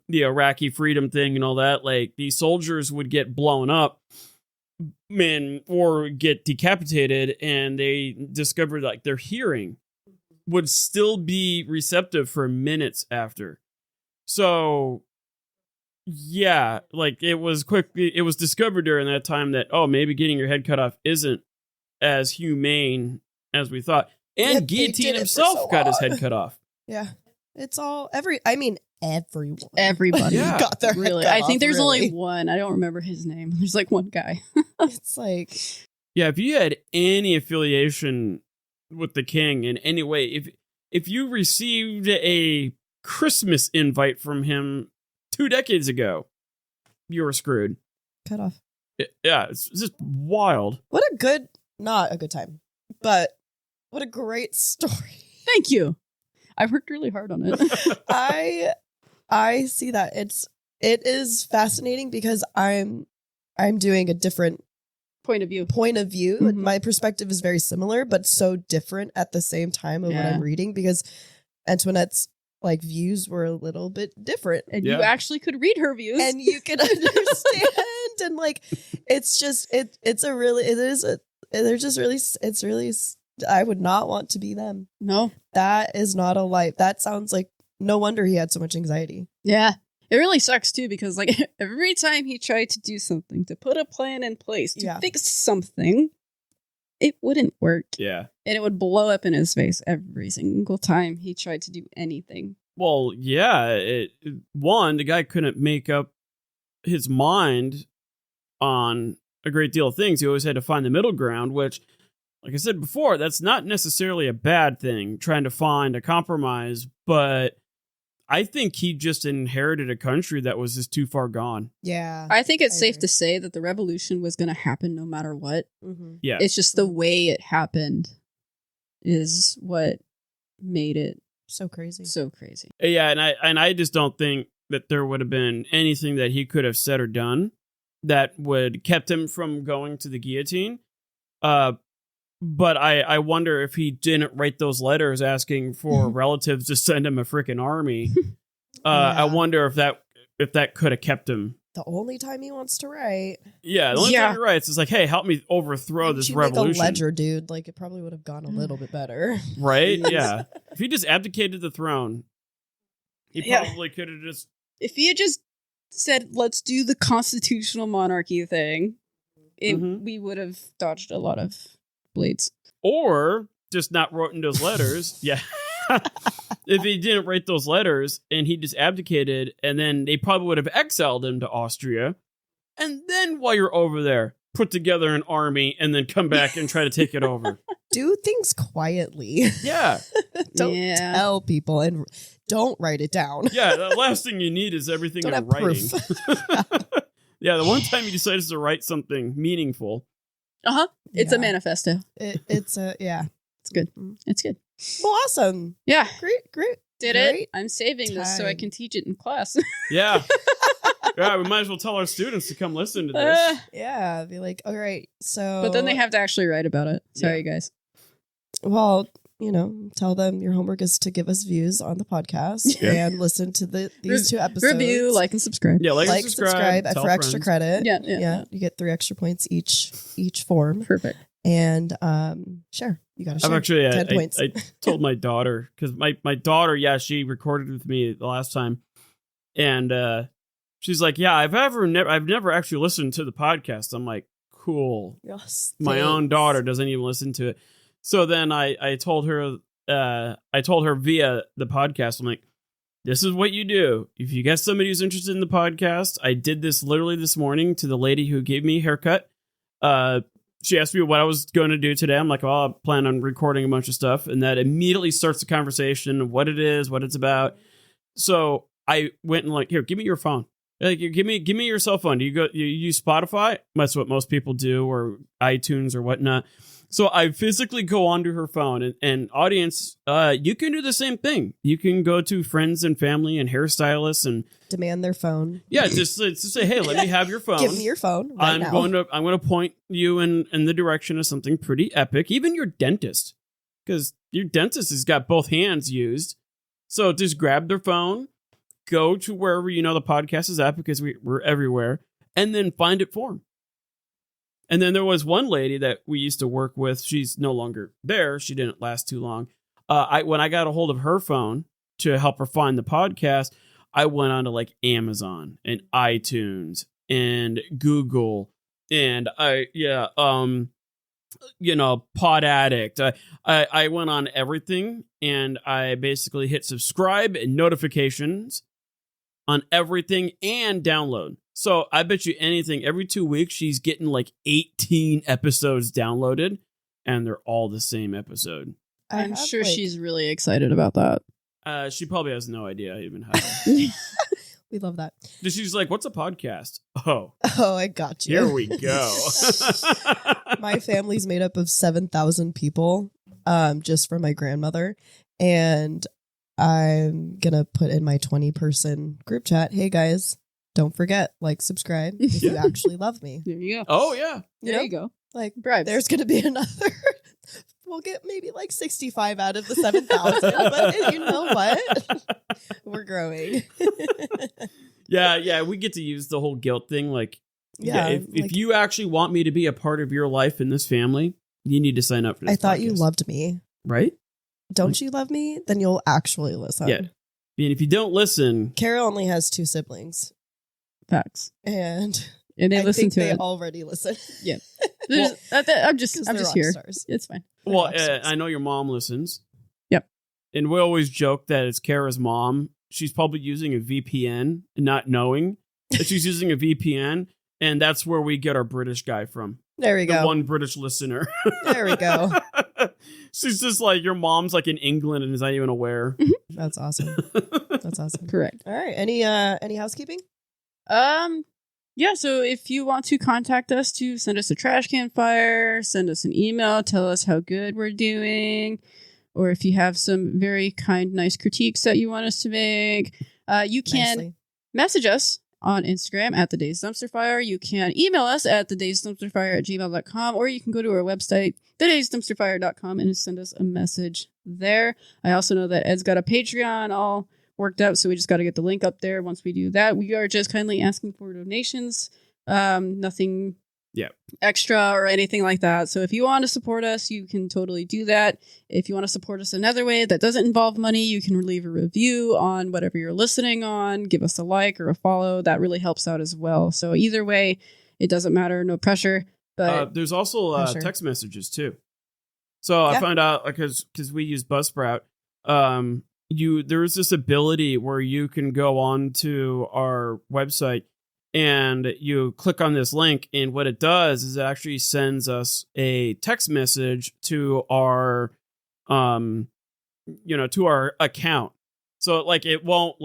the Iraqi freedom thing and all that, like these soldiers would get blown up, or get decapitated, and they discovered like their hearing would still be receptive for minutes after. So yeah, like it was discovered during that time that, oh, maybe getting your head cut off isn't as humane as we thought. And Guillotine himself got his head cut off. Yeah. It's all everyone. Everybody got their really. head cut I think off, there's really. only one. I don't remember his name. There's like one guy. It's like, yeah, if you had any affiliation with the king in any way, if you received a Christmas invite from him 2 decades ago, you were screwed. Cut off. Yeah, it's just wild. Not a good time, but what a great story. Thank you. I've worked really hard on it. I see that it is fascinating because I'm doing a different point of view. Mm-hmm. And my perspective is very similar, but so different at the same time of what I'm reading, because Antoinette's like views were a little bit different, and you actually could read her views, and you can understand, and like it's really. I would not want to be them. No, that is not a life. That sounds like, no wonder he had so much anxiety. Yeah. It really sucks too, because like every time he tried to do something, to put a plan in place to fix something, it wouldn't work. Yeah. And it would blow up in his face every single time he tried to do anything. Well, yeah. The guy couldn't make up his mind on a great deal of things. He always had to find the middle ground, which, like I said before, that's not necessarily a bad thing, trying to find a compromise, but I think he just inherited a country that was just too far gone. Yeah. I think it's safe to say that the revolution was going to happen no matter what. Mm-hmm. Yeah. It's just the way it happened is what made it so crazy. Yeah, and I just don't think that there would have been anything that he could have said or done that would kept him from going to the guillotine. But I wonder if he didn't write those letters asking for relatives to send him a freaking army. I wonder if that could have kept him. The only time he wants to write. Yeah, the only time he writes is like, hey, help me overthrow this revolution. Make a ledger, dude. Like, it probably would have gone a little bit better. Right? Yeah. If he just abdicated the throne, he probably could have just... If he had just said, let's do the constitutional monarchy thing, we would have dodged a lot of blades. Or just not written those letters. Yeah. If he didn't write those letters and he just abdicated, and then they probably would have exiled him to Austria. And then while you're over there, put together an army and then come back and try to take it over. Do things quietly. Yeah. Don't tell people, and don't write it down. Yeah, the last thing you need is everything in writing. Yeah, the one time he decides to write something meaningful. It's a manifesto. It's a It's good. It's good. Well, awesome. Yeah. Great. Did Great it. I'm saving this so I can teach it in class. Yeah. Yeah, we might as well tell our students to come listen to this. Yeah, be like, all right, so... But then they have to actually write about it. Sorry, guys. Well, tell them your homework is to give us views on the podcast and listen to these 2 episodes. Review, like, and subscribe. Yeah, like and subscribe for extra credit. Yeah. You get 3 extra points each form. Perfect. And share. You got to share. I've actually 10 points. I told my daughter, because my daughter, she recorded with me the last time, and she's like, yeah, I've never actually listened to the podcast. I'm like, cool. Yes, my own daughter doesn't even listen to it. So then I told her via the podcast, I'm like, this is what you do. If you get somebody who's interested in the podcast, I did this literally this morning to the lady who gave me a haircut. She asked me what I was going to do today. I'm like, well, I plan on recording a bunch of stuff. And that immediately starts the conversation of what it is, what it's about. So I went and like, here, give me your phone. Like, give me your cell phone. Do you use Spotify? That's what most people do, or iTunes or whatnot. So I physically go onto her phone, and audience, you can do the same thing. You can go to friends and family and hairstylists and demand their phone. Yeah, just say, hey, let me have your phone. Give me your phone. I'm going to point you in the direction of something pretty epic. Even your dentist, because your dentist has got both hands used. So just grab their phone, go to wherever the podcast is at, because we're everywhere, and then find it for them. And then there was one lady that we used to work with. She's no longer there. She didn't last too long. When I got a hold of her phone to help her find the podcast, I went on to like Amazon and iTunes and Google and Pod Addict. I went on everything, and I basically hit subscribe and notifications on everything and download. So I bet you anything, every 2 weeks, she's getting like 18 episodes downloaded, and they're all the same episode. I'm sure she's really excited about that. She probably has no idea I even have. We love that. She's like, what's a podcast? Oh, I got you. Here we go. My family's made up of 7,000 people, just for my grandmother. And I'm going to put in my 20-person group chat, hey guys, don't forget, subscribe if you actually love me. There you go. Oh, yeah. There you go. Bribes. There's going to be another. We'll get maybe 65 out of the 7,000. But you know what? We're growing. Yeah. We get to use the whole guilt thing. If you actually want me to be a part of your life in this family, you need to sign up for this. I thought podcast. you loved me. Right? Don't you love me? Then you'll actually listen. Yeah. And if you don't listen... Carol only has 2 siblings. Facts. And they listen to they it. already listen. Yeah. I'm just here. Stars. It's fine. Well, I know your mom listens. Yep. And we always joke that it's Kara's mom. She's probably using a VPN, not knowing that she's using a VPN. And that's where we get our British guy from. There we go. One British listener. There we go. She's just like, your mom's like in England and is not even aware. That's awesome. That's awesome. Correct. All right. Any housekeeping? Yeah, so if you want to contact us to send us a trash can fire, send us an email, tell us how good we're doing, or if you have some very kind, nice critiques that you want us to make, you can message us on Instagram at The Dazed Dumpster Fire. You can email us at thedazeddumpsterfire@gmail.com, or you can go to our website, thedazeddumpsterfire.com, and send us a message there. I also know that Ed's got a Patreon all worked out, so we just got to get the link up there. Once we do that, we are just kindly asking for donations, nothing extra or anything like that. So if you want to support us, you can totally do that. If you want to support us another way that doesn't involve money, you can leave a review on whatever you're listening on, give us a like or a follow. That really helps out as well. So either way, it doesn't matter, no pressure. But there's also text messages too. So I found out, because we use Buzzsprout, there's this ability where you can go on to our website and you click on this link, and what it does is it actually sends us a text message to our to our account. So it won't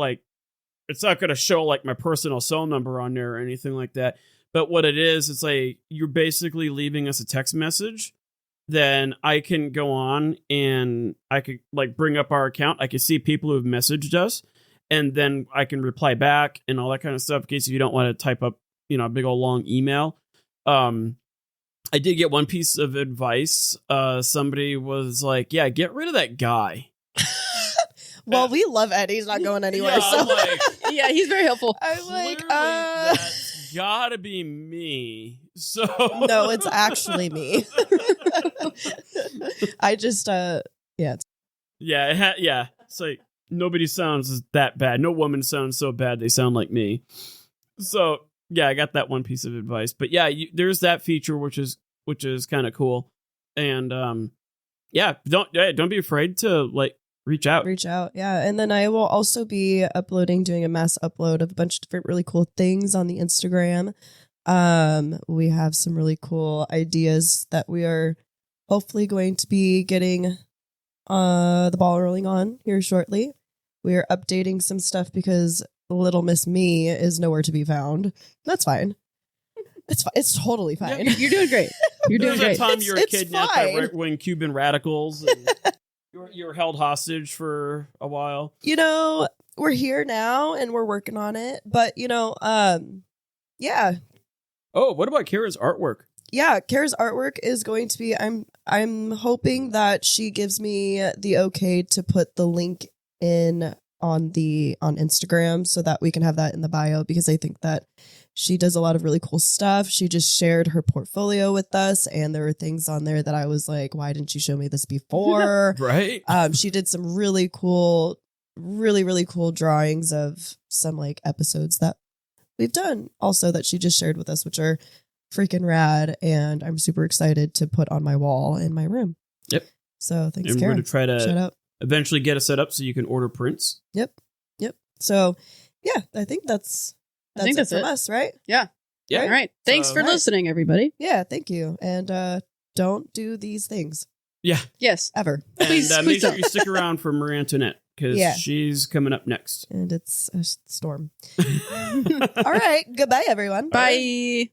it's not going to show my personal cell number on there or anything like that, But what it is, it's like you're basically leaving us a text message. Then I can go on and I could like bring up our account. I can see people who have messaged us, and then I can reply back and all that kind of stuff in case you don't want to type up, a big old long email. I did get one piece of advice. Somebody was like, yeah, get rid of that guy. Well, we love Ed. He's not going anywhere. Yeah, so. I'm like, Yeah, he's very helpful. I'm like, that's gotta be me. So no, it's actually me. I just, yeah. It's like nobody sounds that bad. No woman sounds so bad they sound like me. So yeah, I got that one piece of advice. But yeah, there's that feature which is kind of cool. And don't be afraid to like reach out. Yeah. And then I will also be doing a mass upload of a bunch of different really cool things on the Instagram. We have some really cool ideas that we are hopefully going to be getting the ball rolling on here shortly. We are updating some stuff because little Miss Me is nowhere to be found. That's fine. It's fine. It's totally fine. You're doing great. You're doing great. There was a time you were kidnapped by right-wing Cuban radicals. And you were held hostage for a while. We're here now and we're working on it. But, yeah. Oh, what about Kara's artwork? Yeah, Kara's artwork is going to be, I'm hoping that she gives me the okay to put the link in on Instagram so that we can have that in the bio, because I think that she does a lot of really cool stuff. She just shared her portfolio with us, and there were things on there that I was like, why didn't you show me this before? Right. She did some really cool drawings of some like episodes that we've done also that she just shared with us, which are freaking rad, and I'm super excited to put on my wall in my room. Yep. So thanks, and Kara. we're going to try to Shout out. Eventually get it set up so you can order prints. Yep. So yeah, I think that's it from us, right? Yeah. All right. Thanks for listening, everybody. Yeah, thank you. And don't do these things. Yeah. Yes. Ever. And Please make sure don't. you stick around for Marie Antoinette, because she's coming up next. And it's a storm. All right. Goodbye, everyone. Bye.